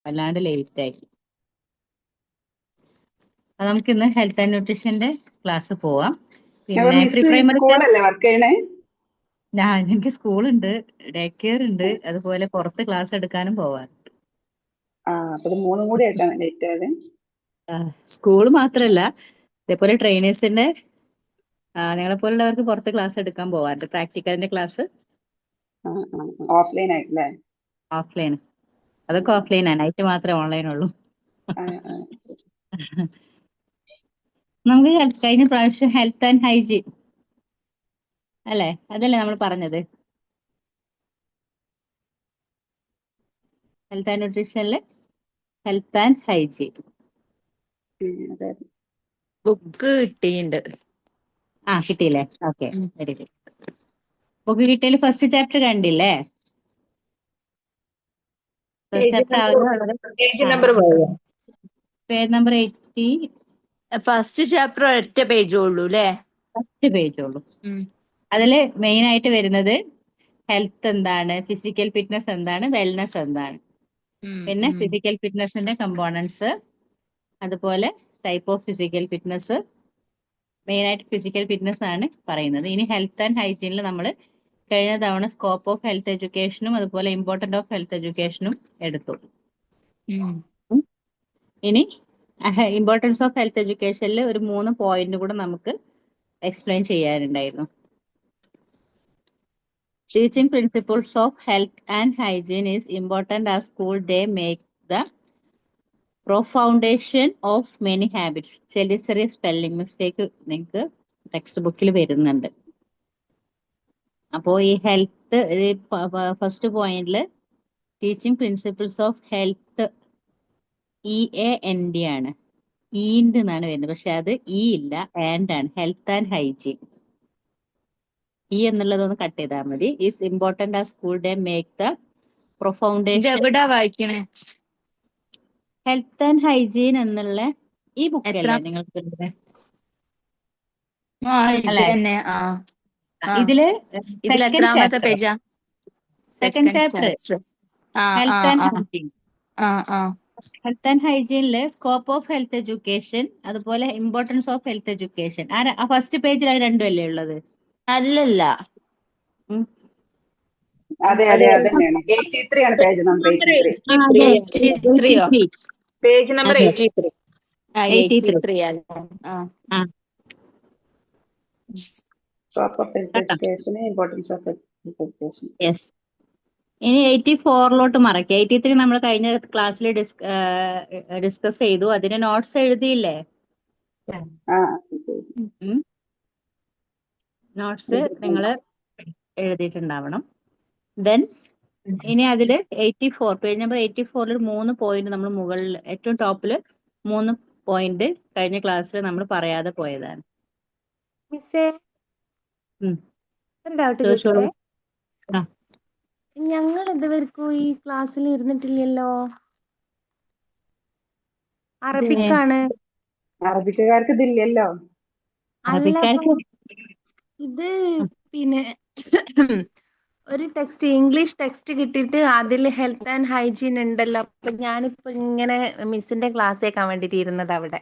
വല്ലാണ്ട് ലേറ്റ് ആയി. അപ്പൊ നമുക്ക് ഇന്ന് ഹെൽത്ത് ആൻഡ് ന്യൂട്രീഷന്റെ ക്ലാസ് പോവാം. അപ്പൊ പിന്നെ പ്രീ മിസ് പ്രൈമറി സ്കൂളല്ലേ വർക്ക് ചെയ്യണേ? എനിക്ക് സ്കൂളുണ്ട്, ഡേ കെയർ ഉണ്ട്, അതുപോലെ പുറത്ത് ക്ലാസ് എടുക്കാനും പോവാൻ. അപ്പൊ ഇത് മൂന്നും കൂടി ആയിട്ടാണ് ലേറ്റ് ആയത്. സ്കൂൾ മാത്രല്ല, ഇതേപോലെ ട്രെയിനേഴ്സിന്റെ നിങ്ങളെ പോലുള്ളവർക്ക് പുറത്ത് ക്ലാസ് എടുക്കാൻ പോവാറുണ്ട്. പ്രാക്ടിക്കലിന്റെ ക്ലാസ് ഓഫ്ലൈൻ ആയിട്ടല്ലേ? ഓഫ്ലൈൻ. അതൊക്കെ ഓഫ്ലൈനാണ്, നൈറ്റ് മാത്രമേ ഓൺലൈൻ ഉള്ളൂ. ശരി. നമുക്ക് കഴിഞ്ഞ പ്രാവശ്യം ഹെൽത്ത് ആൻഡ് ഹൈജീൻ അല്ലേ, അതല്ലേ നമ്മൾ പറഞ്ഞത്? ഹെൽത്ത് ആൻഡ് ന്യൂട്രീഷനില് ഹെൽത്ത് ആൻഡ് ഹൈജീൻ. അതെ. ബുക്ക് കിട്ടിയിട്ടുണ്ട്. കിട്ടിയില്ലേ? Okay, very good. ബുക്ക് കിട്ടിയാൽ ഫസ്റ്റ് ചാപ്റ്റർ കണ്ടില്ലേ? ഫസ്റ്റ് ചാപ്റ്റർ പേജ് നമ്പർ പറയാം. Page number 80. ഫസ്റ്റ് ചാപ്റ്റർ ഒറ്റ പേജേ ഉള്ളൂ അല്ലേ? ഫസ്റ്റ് പേജ് ഉള്ളൂ. അതില് മെയിൻ ആയിട്ട് വരുന്നത് ഹെൽത്ത് എന്താണ്, ഫിസിക്കൽ ഫിറ്റ്നസ് എന്താണ്, വെൽനസ് എന്താണ്, പിന്നെ ഫിസിക്കൽ ഫിറ്റ്നസിന്റെ കമ്പോണൻസ്, അതുപോലെ type of physical fitness. Main ആയിട്ട് ഫിസിക്കൽ ഫിറ്റ്നസ് ആണ് പറയുന്നത്. ഇനി ഹെൽത്ത് ആൻഡ് ഹൈജീനിൽ നമ്മൾ കഴിഞ്ഞ തവണ സ്കോപ്പ് ഓഫ് ഹെൽത്ത് എഡ്യൂക്കേഷനും അതുപോലെ ഇമ്പോർട്ടന്റ് ഓഫ് ഹെൽത്ത് എഡ്യൂക്കേഷനും എടുത്തു. ഇനി ഇമ്പോർട്ടൻസ് ഓഫ് ഹെൽത്ത് എഡ്യൂക്കേഷനിൽ ഒരു 3 പോയിന്റ് കൂടെ നമുക്ക് എക്സ്പ്ലെയിൻ ചെയ്യാനുണ്ടായിരുന്നു. Teaching principles of health and hygiene is important as school day make the foundation of many habits. ചെറിയ ചെറിയ സ്പെല്ലിംഗ് മിസ്റ്റേക്ക് നിങ്ങൾക്ക് ടെക്സ്റ്റ് ബുക്കിൽ വരുന്നുണ്ട്. അപ്പോൾ ഈ ഹെൽത്ത് ഫസ്റ്റ് പോയിന്റിൽ teaching principles of health EAND ആണ്, ഈൻഡ് എന്നാണ് വരുന്നത്. പക്ഷെ അത് ഇല്ല, ആൻഡ് ആണ്. ഹെൽത്ത് ആൻഡ് ഹൈജീൻ എന്നുള്ളതൊന്ന് കട്ട് ചെയ്താൽ മതി. ഈസ് ഇമ്പോർട്ടന്റ് ആ സ്കൂൾ ഡേ മേക്ക് ദ പ്രൊഫൗണ്ടേഷൻ. എവിടാ വായിക്കണേ? ഹെൽത്ത് ആൻഡ് ഹൈജീൻ എന്നുള്ള ഈ ബുക്കല്ലേ എത്ര? നിങ്ങൾക്ക് ഇത് അല്ലെ? തന്നെ. ഇതില് ഇതിൽ സെക്കൻഡ് എത്രാമത്തെ ചാപ്റ്റർ, പേജാ? Second chapter health and uh hygiene. ആ ആ ഹെൽത്ത് ആൻഡ് ഹൈജീനില് സ്കോപ്പ് ഓഫ് ഹെൽത്ത് എഡ്യൂക്കേഷൻ, അതുപോലെ ഇമ്പോർട്ടൻസ് ഓഫ് ഹെൽത്ത് എഡ്യൂക്കേഷൻ. ആ ഫസ്റ്റ് പേജിൽ അത് രണ്ടും അല്ലേ ഉള്ളത്? അല്ലല്ല. ഉം. അതെ അതെ അത് തന്നെയാണ്. 83 ആണ് പേജ് നമ്പർ. 83. 83യോ? പേജ് നമ്പർ അതെ. 83. 83 അല്ലേ? ആ സ്കോപ്പ് ഓഫ് ഹെൽത്ത് കേട്ടോ. Education, importance of health education. Yes. ഇനി 84 മറക്കുക. 83 നമ്മൾ കഴിഞ്ഞ ക്ലാസ്സിൽ ഡിസ്കസ് ചെയ്തു. അതിന് നോട്ട്സ് എഴുതിയില്ലേ? നോട്ട്സ് നിങ്ങൾ എഴുതിയിട്ടുണ്ടാവണം. ദെൻ ഇനി അതില് 84 പേജ് നമ്പർ 84 3 പോയിന്റ് നമ്മൾ മുകളിൽ ഏറ്റവും ടോപ്പിൽ 3 പോയിന്റ് കഴിഞ്ഞ ക്ലാസ്സിൽ നമ്മൾ പറയാതെ പോയതാണ്. മിസ്സേ, ഡൗട്ട് ചോദിച്ചോളൂ. ചോദിക്കട്ടെ. ഞങ്ങൾ ഇതുവരെക്കും ഈ ക്ലാസ്സിൽ ഇരുന്നിട്ടില്ലല്ലോ. അറബിക്കാണ്. അറബിക്കാർക്ക് ഇതില്ലല്ലോ. അല്ല, അറബിക്കാർക്ക് ഇത് പിന്നെ ഒരു ടെക്സ്റ്റ്, ഇംഗ്ലീഷ് ടെക്സ്റ്റ് കിട്ടിയിട്ട് അതിൽ ഹെൽത്ത് ആൻഡ് ഹൈജീൻ ഉണ്ടല്ലോ. അപ്പൊ ഞാനിപ്പോ ഇങ്ങനെ മിസ്സിന്റെ ക്ലാസ് കേൾക്കാൻ വേണ്ടിട്ട് ഇരുന്നത് അവിടെ.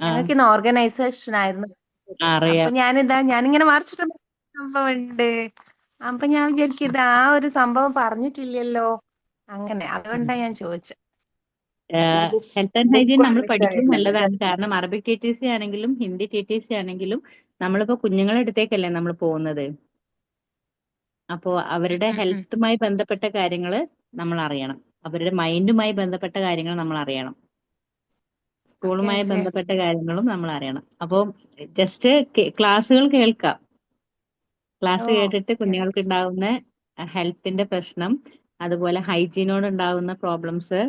ഞങ്ങൾക്ക് ഇന്ന് ഓർഗനൈസേഷൻ ആയിരുന്നു. അപ്പൊ ഞാനിങ്ങനെ മറിച്ചിട്ട് സംഭവം ഉണ്ട്. അപ്പൊ ഞാൻ വിചാരിക്കും ഇത് ആ ഒരു സംഭവം പറഞ്ഞിട്ടില്ലല്ലോ. അങ്ങനെ അതുകൊണ്ടാണ് ഞാൻ ചോദിച്ചത്. ഹെൽത്ത് ആൻഡ് ഹൈജീൻ നമ്മൾ പഠിക്കുന്നത് നല്ലതാണ്. കാരണം അറബിക് TTC ആണെങ്കിലും ഹിന്ദി TTC ആണെങ്കിലും നമ്മളിപ്പോ കുഞ്ഞുങ്ങളെ അടുത്തേക്കല്ലേ നമ്മൾ പോകുന്നത്. അപ്പോ അവരുടെ ഹെൽത്തുമായി ബന്ധപ്പെട്ട കാര്യങ്ങൾ നമ്മൾ അറിയണം. അവരുടെ മൈൻഡുമായി ബന്ധപ്പെട്ട കാര്യങ്ങൾ നമ്മൾ അറിയണം. സ്കൂളുമായി ബന്ധപ്പെട്ട കാര്യങ്ങളും നമ്മൾ അറിയണം. അപ്പോൾ ജസ്റ്റ് ക്ലാസ്സുകൾ കേൾക്കാം. ക്ലാസ് കേട്ടിട്ട് കുഞ്ഞുങ്ങൾക്ക് ഉണ്ടാകുന്ന ഹെൽത്തിന്റെ പ്രശ്നം, അതുപോലെ ഹൈജീനോട് ഉണ്ടാകുന്ന പ്രോബ്ലംസ്,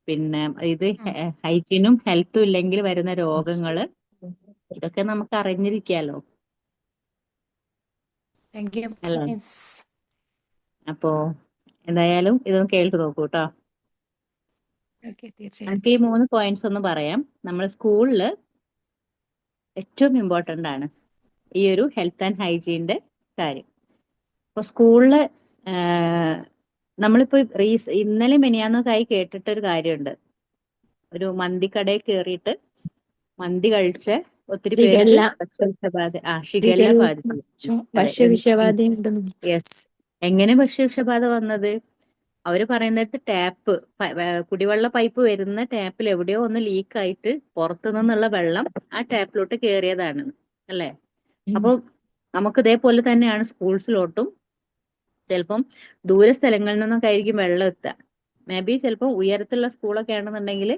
പിന്നെ ഇത് ഹൈജീനും ഹെൽത്തും ഇല്ലെങ്കിൽ വരുന്ന രോഗങ്ങള്, ഇതൊക്കെ നമുക്ക് അറിഞ്ഞിരിക്കാലോ. അല്ലേ? അപ്പോ എന്തായാലും ഇതൊന്ന് കേട്ടു നോക്കൂ കേട്ടോ. നമുക്ക് ഈ 3 പോയിന്റ്സ് ഒന്ന് പറയാം. നമ്മൾ സ്കൂളില് ഏറ്റവും ഇമ്പോർട്ടന്റ് ആണ് ഈ ഒരു ഹെൽത്ത് ആൻഡ് ഹൈജീന്റെ കാര്യം. അപ്പൊ സ്കൂളില് നമ്മളിപ്പോ ഇന്നലെ മിനിയാന്നൊക്കെയായി കേട്ടിട്ടൊരു കാര്യമുണ്ട്. ഒരു മന്തിക്കടയിൽ കയറിയിട്ട് മന്തി കഴിച്ച ഒത്തിരി പേർക്ക് ഷിഗല്ല ഷിഗല്ല ബാധിച്ചു. അതെ. ഭക്ഷ്യവിഷബാധയും ഉണ്ടെന്ന്. യെസ്. എങ്ങനെ ഭക്ഷ്യവിഷബാധ വന്നത്? അവര് പറയുന്നത് ടാപ്പ് കുടിവെള്ള പൈപ്പ് വരുന്ന ടാപ്പിൽ എവിടെയോ ഒന്ന് ലീക്ക് ആയിട്ട് പുറത്തു നിന്നുള്ള വെള്ളം ആ ടാപ്പിലോട്ട് കയറിയതാണ് അല്ലെ? അപ്പൊ നമുക്ക് ഇതേപോലെ തന്നെയാണ് സ്കൂൾസിലോട്ടും ചിലപ്പം ദൂര സ്ഥലങ്ങളിൽ നിന്നൊക്കെ ആയിരിക്കും വെള്ളം എത്തുക. മേ ബി ചിലപ്പോൾ ഉയരത്തുള്ള സ്കൂളൊക്കെ ആണെന്നുണ്ടെങ്കിൽ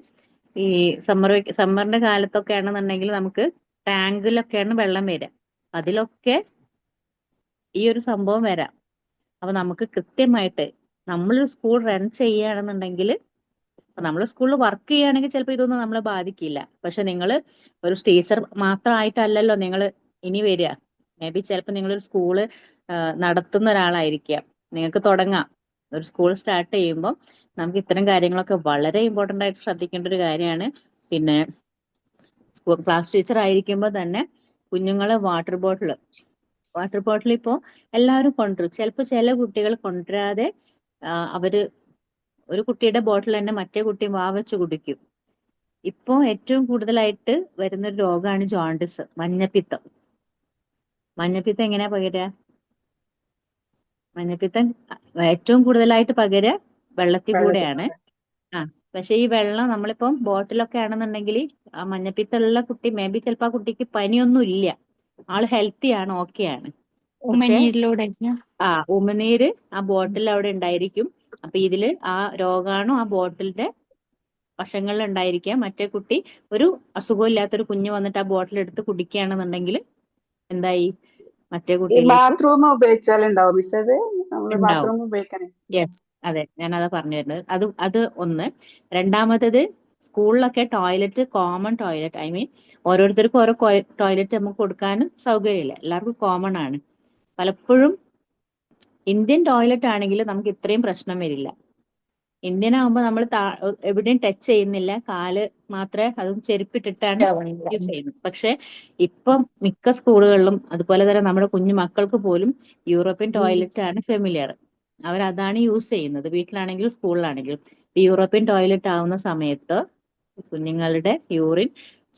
ഈ സമ്മറിന്റെ കാലത്തൊക്കെ ആണെന്നുണ്ടെങ്കിൽ നമുക്ക് ടാങ്കിലൊക്കെയാണ് വെള്ളം വരിക. അതിലൊക്കെ ഈ ഒരു സംഭവം വരാം. അപ്പൊ നമുക്ക് കൃത്യമായിട്ട് നമ്മളൊരു സ്കൂൾ റൺ ചെയ്യുകയാണെന്നുണ്ടെങ്കിൽ, നമ്മൾ സ്കൂളിൽ വർക്ക് ചെയ്യുകയാണെങ്കിൽ ചിലപ്പോൾ ഇതൊന്നും നമ്മളെ ബാധിക്കില്ല. പക്ഷെ നിങ്ങൾ ഒരു ടീച്ചർ മാത്രമായിട്ടല്ലല്ലോ നിങ്ങൾ ഇനി വരിക. മേ ബി ചിലപ്പോൾ നിങ്ങളൊരു സ്കൂള് നടത്തുന്ന ഒരാളായിരിക്കാം. നിങ്ങൾക്ക് തുടങ്ങാം. ഒരു സ്കൂൾ സ്റ്റാർട്ട് ചെയ്യുമ്പോൾ നമുക്ക് ഇത്തരം കാര്യങ്ങളൊക്കെ വളരെ ഇമ്പോർട്ടന്റ് ആയിട്ട് ശ്രദ്ധിക്കേണ്ട ഒരു കാര്യമാണ്. പിന്നെ സ്കൂൾ ക്ലാസ് ടീച്ചർ ആയിരിക്കുമ്പോൾ തന്നെ കുഞ്ഞുങ്ങളെ വാട്ടർ ബോട്ടിൽ ഇപ്പോ എല്ലാവരും കൊണ്ടുവരും. ചിലപ്പോൾ ചില കുട്ടികൾ കൊണ്ടുവരാതെ അവര് ഒരു കുട്ടിയുടെ ബോട്ടിൽ തന്നെ മറ്റേ കുട്ടി വാവച്ച് കുടിക്കും. ഇപ്പോ ഏറ്റവും കൂടുതലായിട്ട് വരുന്നൊരു രോഗമാണ് ജോണ്ടിസ്, മഞ്ഞപ്പിത്തം. മഞ്ഞപ്പിത്തം എങ്ങനെയാ പകരുക? മഞ്ഞപ്പിത്തം ഏറ്റവും കൂടുതലായിട്ട് പകരുക വെള്ളത്തിൽ കൂടെയാണ്. പക്ഷെ ഈ വെള്ളം നമ്മളിപ്പം ബോട്ടിലൊക്കെ ആണെന്നുണ്ടെങ്കിൽ ആ മഞ്ഞപ്പിത്തമുള്ള കുട്ടി മേ ബി ചിലപ്പോൾ ആ കുട്ടിക്ക് പനിയൊന്നും ഇല്ല, ആള് ഹെൽത്തി ആണ്, ഓക്കെ ആണ്. പക്ഷെ ഉമിനീര് ആ ബോട്ടിൽ അവിടെ ഉണ്ടായിരിക്കും. അപ്പൊ ഇതില് ആ രോഗാണു ആ ബോട്ടിലിന്റെ വശങ്ങളിൽ ഉണ്ടായിരിക്കാം. മറ്റേ കുട്ടി ഒരു അസുഖവും ഇല്ലാത്തൊരു കുഞ്ഞ് വന്നിട്ട് ആ ബോട്ടിൽ എടുത്ത് കുടിക്കുകയാണെന്നുണ്ടെങ്കിൽ എന്തായി? മറ്റേ കുട്ടിയിലേക്ക് ബാത്റൂം ഉപയോഗിച്ചാലുണ്ടാവും മിസ് അത്? നമ്മള് ഉണ്ടാവും. ബാത്റൂം ഉപയോഗിക്കണേ. യെസ്, അതെ, ഞാനതാ പറഞ്ഞു വരുന്നത്. അത് ഒന്ന്. രണ്ടാമത്തത്, സ്കൂളിലൊക്കെ toilet common toilet, I mean ഓരോരുത്തർക്കും ഓരോ ടോയ്ലറ്റ് നമുക്ക് കൊടുക്കാനും സൗകര്യമില്ല, എല്ലാവർക്കും കോമൺ ആണ്. പലപ്പോഴും ഇന്ത്യൻ ടോയ്ലറ്റ് ആണെങ്കിൽ നമുക്ക് ഇത്രയും പ്രശ്നം വരില്ല. ഇന്ത്യൻ ആകുമ്പോൾ നമ്മൾ എവിടെയും ടച്ച് ചെയ്യുന്നില്ല, കാല് മാത്രമേ, അതും ചെരുപ്പിട്ടിട്ടാണ് യൂസ് ചെയ്യുന്നത്. പക്ഷെ ഇപ്പം മിക്ക സ്കൂളുകളിലും അതുപോലെ തന്നെ നമ്മുടെ കുഞ്ഞു മക്കൾക്ക് പോലും യൂറോപ്യൻ ടോയ്ലറ്റ് ആണ് ഫെമിലിയർ. അവരതാണ് യൂസ് ചെയ്യുന്നത്, വീട്ടിലാണെങ്കിലും സ്കൂളിലാണെങ്കിലും. യൂറോപ്യൻ ടോയ്ലറ്റ് ആവുന്ന സമയത്ത് കുഞ്ഞുങ്ങളുടെ യൂറിൻ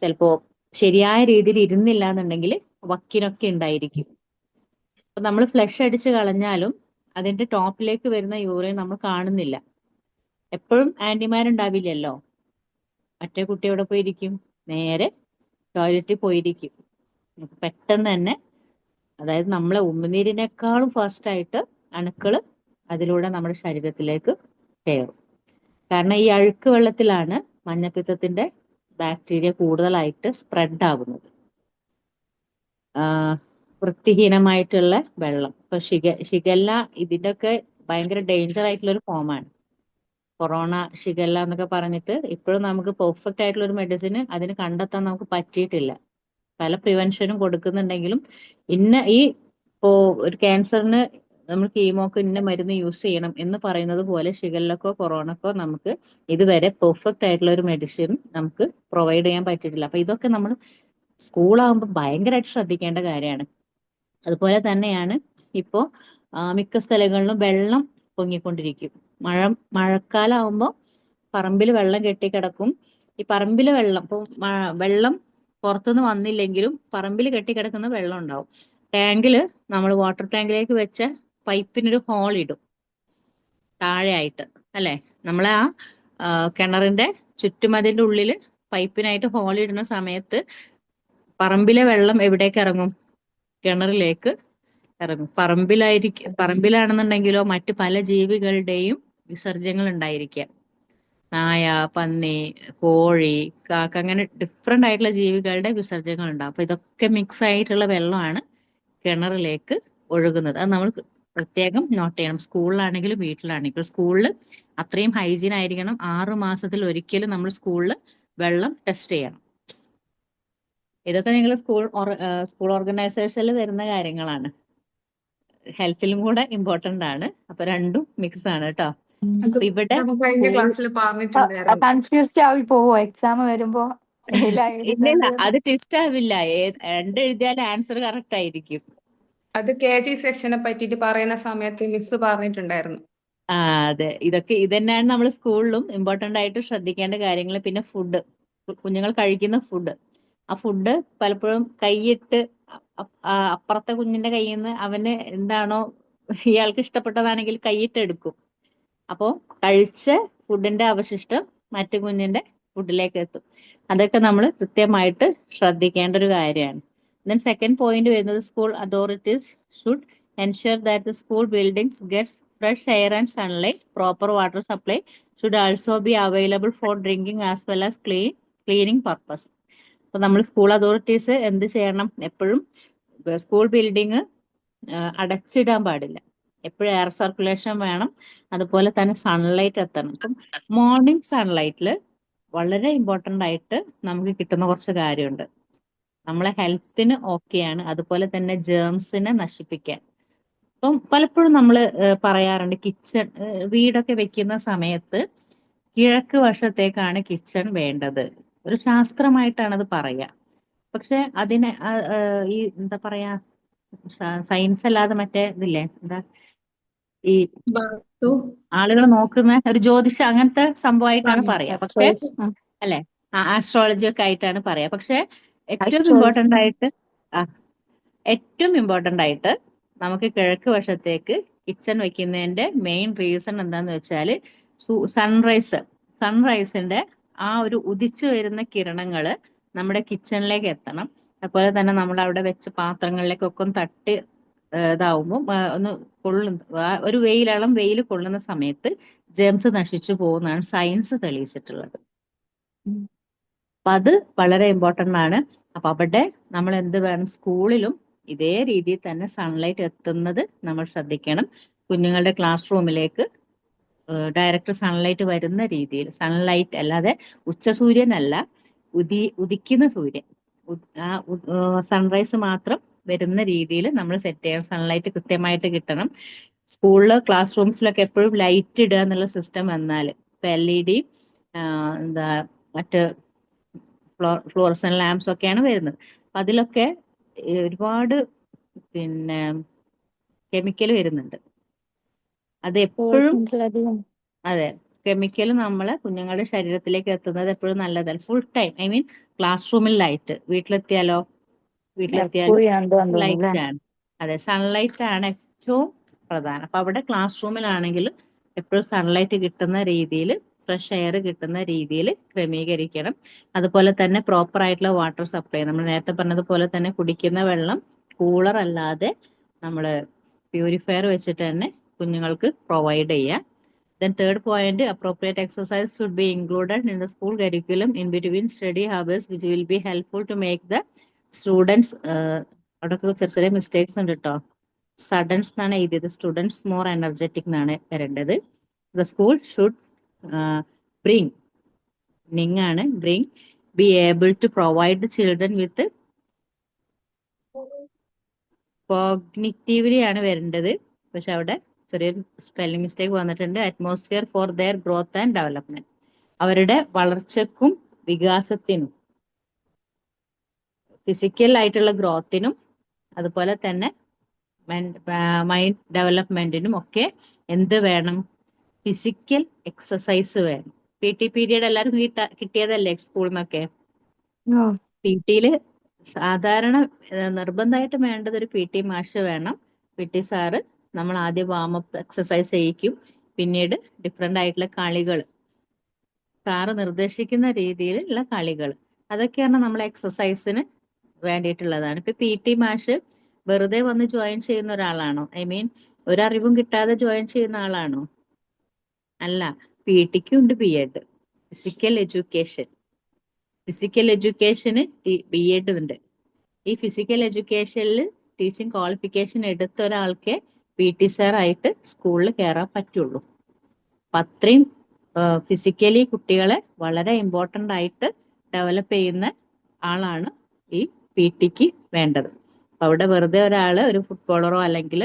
ചിലപ്പോ ശരിയായ രീതിയിൽ ഇരുന്നില്ല എന്നുണ്ടെങ്കിൽ വക്കിനൊക്കെ ഉണ്ടായിരിക്കും. അപ്പൊ നമ്മൾ ഫ്ലഷ് അടിച്ച് കളഞ്ഞാലും അതിന്റെ ടോപ്പിലേക്ക് വരുന്ന യൂറിൻ നമ്മൾ കാണുന്നില്ല. എപ്പോഴും ആന്റിമാരുണ്ടാവില്ലല്ലോ. മറ്റേ കുട്ടി എവിടെ പോയിരിക്കും? നേരെ ടോയ്ലറ്റിൽ പോയിരിക്കും. പെട്ടെന്ന് തന്നെ, അതായത് നമ്മളെ ഉമിനീരിനേക്കാളും ഫാസ്റ്റ് ആയിട്ട് അണുക്കള് അതിലൂടെ നമ്മുടെ ശരീരത്തിലേക്ക് കയറും. കാരണം ഈ അഴുക്ക് വെള്ളത്തിലാണ് മഞ്ഞപ്പിത്തത്തിന്റെ ബാക്ടീരിയ കൂടുതലായിട്ട് സ്പ്രെഡ് ആകുന്നത്. വൃത്തിഹീനമായിട്ടുള്ള വെള്ളം, ഇപ്പൊ ഷിഗല്ല ഇതിന്റെ ഒക്കെ ഭയങ്കര ഡേഞ്ചർ ആയിട്ടുള്ള ഒരു ഫോമാണ്. കൊറോണ, ഷിഗല്ല എന്നൊക്കെ പറഞ്ഞിട്ട് ഇപ്പോഴും നമുക്ക് പെർഫെക്റ്റ് ആയിട്ടുള്ള ഒരു മെഡിസിന് അതിന് കണ്ടെത്താൻ നമുക്ക് പറ്റിയിട്ടില്ല. പല പ്രിവെൻഷനും കൊടുക്കുന്നുണ്ടെങ്കിലും ഇപ്പോ ഒരു ക്യാൻസറിന് നമ്മൾ കീമോക്ക് ഇന്ന മരുന്ന് യൂസ് ചെയ്യണം എന്ന് പറയുന്നത് പോലെ ഷിഗല്ലക്കോ കൊറോണക്കോ നമുക്ക് ഇതുവരെ പെർഫെക്റ്റ് ആയിട്ടുള്ള ഒരു മെഡിസിൻ നമുക്ക് പ്രൊവൈഡ് ചെയ്യാൻ പറ്റിയിട്ടില്ല. അപ്പൊ ഇതൊക്കെ നമ്മൾ സ്കൂളാകുമ്പോൾ ഭയങ്കരമായിട്ട് ശ്രദ്ധിക്കേണ്ട കാര്യമാണ്. അതുപോലെ തന്നെയാണ് ഇപ്പോ മിക്ക സ്ഥലങ്ങളിലും വെള്ളം പൊങ്ങിക്കൊണ്ടിരിക്കും. മഴക്കാലമാകുമ്പോൾ പറമ്പിൽ വെള്ളം കെട്ടിക്കിടക്കും. ഈ പറമ്പിലെ വെള്ളം, ഇപ്പൊ വെള്ളം പുറത്തുനിന്ന് വന്നില്ലെങ്കിലും പറമ്പിൽ കെട്ടിക്കിടക്കുന്ന വെള്ളം ഉണ്ടാവും. ടാങ്കില്, നമ്മൾ വാട്ടർ ടാങ്കിലേക്ക് വെച്ച പൈപ്പിനൊരു ഹോൾ ഇടും താഴെയായിട്ട്, അല്ലെ? നമ്മളെ ആ കിണറിന്റെ ചുറ്റുമതിന്റെ ഉള്ളില് പൈപ്പിനായിട്ട് ഹോൾ ഇടുന്ന സമയത്ത് പറമ്പിലെ വെള്ളം എവിടേക്ക് ഇറങ്ങും? കിണറിലേക്ക് ഇറങ്ങും. പറമ്പിലാണെന്നുണ്ടെങ്കിലോ മറ്റു പല ജീവികളുടെയും വിസർജ്യങ്ങൾ ഉണ്ടായിരിക്കാം. നായ, പന്നി, കോഴി, കാക്ക, അങ്ങനെ ഡിഫറെന്റ് ആയിട്ടുള്ള ജീവികളുടെ വിസർജ്യങ്ങൾ ഉണ്ടാവും. അപ്പൊ ഇതൊക്കെ മിക്സ് ആയിട്ടുള്ള വെള്ളമാണ് കിണറിലേക്ക് ഒഴുകുന്നത്. അത് നമ്മൾ പ്രത്യേകം നോട്ട് ചെയ്യണം. സ്കൂളിലാണെങ്കിലും വീട്ടിലാണെങ്കിലും. സ്കൂളിൽ അത്രയും ഹൈജീൻ ആയിരിക്കണം. 6 മാസത്തിൽ ഒരിക്കലും നമ്മൾ സ്കൂളിൽ വെള്ളം ടെസ്റ്റ് ചെയ്യണം. ഇതൊക്കെ നിങ്ങൾ സ്കൂൾ ഓർഗനൈസേഷനിൽ വരുന്ന കാര്യങ്ങളാണ്. ഹെൽത്തിലും കൂടെ ഇമ്പോർട്ടന്റ് ആണ്. അപ്പൊ രണ്ടും മിക്സ് ആണ് കേട്ടോ. അപ്പൊ ഇവിടെ കഴിഞ്ഞ ക്ലാസ്സിൽ പറഞ്ഞിട്ടുണ്ടായിരുന്നു. കൺഫ്യൂസ്ഡ് ആയി പോവോ എക്സാം വരുമ്പോ? ഇല്ല, അത് ട്വിസ്റ്റ് ആവില്ല. എഴുതിയാലും ആൻസർ കറക്റ്റ് ആയിരിക്കും. അത് KG സെക്ഷനെ പറ്റിയിട്ട് പറയുന്ന സമയത്ത് മിസ് പറഞ്ഞിട്ടുണ്ടായിരുന്നു. ആ അതെ, ഇതന്നെയാണ് നമ്മൾ സ്കൂളിലും ഇമ്പോർട്ടന്റ് ആയിട്ട് ശ്രദ്ധിക്കേണ്ട കാര്യങ്ങൾ. പിന്നെ ഫുഡ്, കുഞ്ഞുങ്ങൾ കഴിക്കുന്ന ഫുഡ്, ആ ഫുഡ് പലപ്പോഴും കൈയിട്ട് അപ്പുറത്തെ കുഞ്ഞിന്റെ കയ്യിൽ നിന്ന് അവന് എന്താണോ ഇയാൾക്ക് ഇഷ്ടപ്പെട്ടതാണെങ്കിൽ കൈയിട്ട് എടുക്കും. അപ്പോൾ കഴിച്ച ഫുഡിന്റെ അവശിഷ്ടം മറ്റു കുഞ്ഞിന്റെ ഫുഡിലേക്ക് എത്തും. അതൊക്കെ നമ്മൾ കൃത്യമായിട്ട് ശ്രദ്ധിക്കേണ്ട ഒരു കാര്യമാണ്. ദെൻ സെക്കൻഡ് പോയിന്റ് വരുന്നത്, school authorities should ensure that the school buildings gets fresh air and sunlight. Proper water supply should also be available for drinking as well as cleaning purpose. അപ്പൊ നമ്മൾ സ്കൂൾ അതോറിറ്റീസ് എന്ത് ചെയ്യണം? എപ്പോഴും school building അടച്ചിടാൻ പാടില്ല. എപ്പോഴും air circulation വേണം. അതുപോലെ തന്നെ സൺലൈറ്റ് എത്തണം. അപ്പം മോർണിംഗ് സൺലൈറ്റിൽ വളരെ ഇമ്പോർട്ടന്റ് ആയിട്ട് നമുക്ക് കിട്ടുന്ന കുറച്ച് കാര്യമുണ്ട്. നമ്മളെ ഹെൽത്തിന് ഓക്കെയാണ്, അതുപോലെ തന്നെ ജേംസിനെ നശിപ്പിക്കാൻ. അപ്പം പലപ്പോഴും നമ്മൾ പറയാറുണ്ട്, കിച്ചൺ വീടൊക്കെ വെക്കുന്ന സമയത്ത് കിഴക്ക് വശത്തേക്കാണ് കിച്ചൺ വേണ്ടത്. ഒരു ശാസ്ത്രമായിട്ടാണ് അത് പറയാ. പക്ഷെ അതിനെ ഈ എന്താ പറയാ, സയൻസ് അല്ലാതെ മറ്റേ ഇതില്ലേ, എന്താ ഈ ആളുകൾ നോക്കുന്ന ഒരു ജ്യോതിഷ അങ്ങനത്തെ സംഭവമായിട്ടാണ് പറയാ. പക്ഷെ അല്ലെ, ആസ്ട്രോളജി ഒക്കെ ആയിട്ടാണ് പറയാ. പക്ഷെ ഏറ്റവും ഇമ്പോർട്ടന്റ് ആയിട്ട് നമുക്ക് കിഴക്ക് വശത്തേക്ക് കിച്ചൺ വെക്കുന്നതിന്റെ മെയിൻ റീസൺ എന്താന്ന് വെച്ചാൽ, സൺറൈസിന്റെ ആ ഒരു ഉദിച്ചു വരുന്ന കിരണങ്ങള് നമ്മുടെ കിച്ചണിലേക്ക് എത്തണം. അതുപോലെ തന്നെ നമ്മൾ അവിടെ വെച്ച പാത്രങ്ങളിലേക്കൊക്കെ ഒന്ന് തട്ടി ഇതാവുമ്പോൾ ഒന്ന് ഒരു ഇളം വെയിൽ കൊള്ളുന്ന സമയത്ത് ജേംസ് നശിച്ചു പോകുന്നതാണ് സയൻസ് തെളിയിച്ചിട്ടുള്ളത്. അപ്പൊ അത് വളരെ ഇമ്പോർട്ടന്റ് ആണ്. അപ്പൊ അവിടെ നമ്മൾ എന്ത് വേണം, സ്കൂളിലും ഇതേ രീതിയിൽ തന്നെ സൺലൈറ്റ് എത്തുന്നത് നമ്മൾ ശ്രദ്ധിക്കണം. കുഞ്ഞുങ്ങളുടെ ക്ലാസ് റൂമിലേക്ക് ഡയറക്റ്റ് സൺലൈറ്റ് വരുന്ന രീതിയിൽ, സൺലൈറ്റ് അല്ലാതെ ഉച്ചസൂര്യനല്ല, ഉദിക്കുന്ന സൂര്യൻ, ആ സൺറൈസ് മാത്രം വരുന്ന രീതിയിൽ നമ്മൾ സെറ്റ് ചെയ്യണം. സൺലൈറ്റ് കൃത്യമായിട്ട് കിട്ടണം. സ്കൂളില് ക്ലാസ് റൂംസിലൊക്കെ എപ്പോഴും ലൈറ്റ് ഇടുക എന്നുള്ള സിസ്റ്റം വന്നാൽ, ഇപ്പൊ LED എന്താ മറ്റ് ഫ്ലോറസൻ ലാംപ്സ് ഒക്കെയാണ് വരുന്നത്. അപ്പൊ അതിലൊക്കെ ഒരുപാട് പിന്നെ കെമിക്കൽ വരുന്നുണ്ട്. അത് എപ്പോഴും അതെ, കെമിക്കൽ നമ്മളെ കുഞ്ഞുങ്ങളുടെ ശരീരത്തിലേക്ക് എത്തുന്നത് എപ്പോഴും നല്ലതല്ല. Full time, I mean class റൂമിൽ ലൈറ്റ്, വീട്ടിലെത്തിയാലും ലൈറ്റ് ആണ്. അതെ, സൺലൈറ്റ് ആണ് ഏറ്റവും പ്രധാനം. അപ്പൊ അവിടെ ക്ലാസ് റൂമിലാണെങ്കിൽ എപ്പോഴും സൺലൈറ്റ് കിട്ടുന്ന രീതിയിൽ, ഫ്രഷ് എയർ കിട്ടുന്ന രീതിയിൽ ക്രമീകരിക്കണം. അതുപോലെ തന്നെ പ്രോപ്പർ ആയിട്ടുള്ള വാട്ടർ സപ്ലൈ, നമ്മൾ നേരത്തെ പറഞ്ഞതുപോലെ തന്നെ കുടിക്കുന്ന വെള്ളം കൂളർ അല്ലാതെ നമ്മൾ പ്യൂരിഫയർ വെച്ചിട്ട് തന്നെ കുഞ്ഞുങ്ങൾക്ക് പ്രൊവൈഡ് ചെയ്യാം. Then third point, appropriate exercise should be included in the school curriculum in between study hours, which will be helpful to make the students അവിടെയൊക്കെ ചെറിയ മിസ്റ്റേക്സ് ഉണ്ട് കേട്ടോ. സഡൻസ് എന്നാണ് എഴുതിയത്, സ്റ്റുഡൻസ് മോർ എനർജറ്റിക് എന്നാണ് വരേണ്ടത്. The school should be able to provide the children with കോഗ്നിറ്റീവ്ലി ആണ് വരേണ്ടത്. പക്ഷെ അവിടെ ചെറിയൊരു സ്പെല്ലിംഗ് മിസ്റ്റേക്ക് വന്നിട്ടുണ്ട്. Atmosphere for their growth and development, അവരുടെ വളർച്ചക്കും വികാസത്തിനും ഫിസിക്കൽ ആയിട്ടുള്ള ഗ്രോത്തിനും അതുപോലെ തന്നെ മൈൻഡ് ഡെവലപ്മെന്റിനും ഒക്കെ എന്ത് വേണം? ഫിസിക്കൽ എക്സസൈസ് വേണം. PT പീരീഡ് എല്ലാവരും കിട്ടിയതല്ലേ സ്കൂളിൽ നിന്നൊക്കെ? PT സാധാരണ നിർബന്ധമായിട്ട് വേണ്ടത് ഒരു PT മാഷ് വേണം. PT സാറ് നമ്മൾ ആദ്യം വാമപ്പ് എക്സസൈസ് ചെയ്യിക്കും. പിന്നീട് ഡിഫറെന്റ് ആയിട്ടുള്ള കളികൾ, സാറ് നിർദ്ദേശിക്കുന്ന രീതിയിലുള്ള കളികൾ, അതൊക്കെയാണ് നമ്മൾ എക്സസൈസിന് വേണ്ടിയിട്ടുള്ളതാണ്. ഇപ്പൊ PT മാഷ് വെറുതെ വന്ന് ജോയിൻ ചെയ്യുന്ന ഒരാളാണോ? ഐ മീൻ ഒരറിവും കിട്ടാതെ ജോയിൻ ചെയ്യുന്ന ആളാണോ? അല്ല. PTക്കും ഉണ്ട് B.Ed, ഫിസിക്കൽ എഡ്യൂക്കേഷന് B.Ed ഉണ്ട്. ഈ ഫിസിക്കൽ എഡ്യൂക്കേഷനിൽ ടീച്ചിങ് ക്വാളിഫിക്കേഷൻ എടുത്ത ഒരാൾക്ക് PT സാർ ആയിട്ട് സ്കൂളിൽ കയറാൻ പറ്റുള്ളൂ. അപ്പൊ അത്രയും ഫിസിക്കലി കുട്ടികളെ വളരെ ഇമ്പോർട്ടന്റ് ആയിട്ട് ഡെവലപ്പ് ചെയ്യുന്ന ആളാണ് ഈ PTക്ക് വേണ്ടത്. അവിടെ വെറുതെ ഒരാള് ഒരു ഫുട്ബോളറോ അല്ലെങ്കിൽ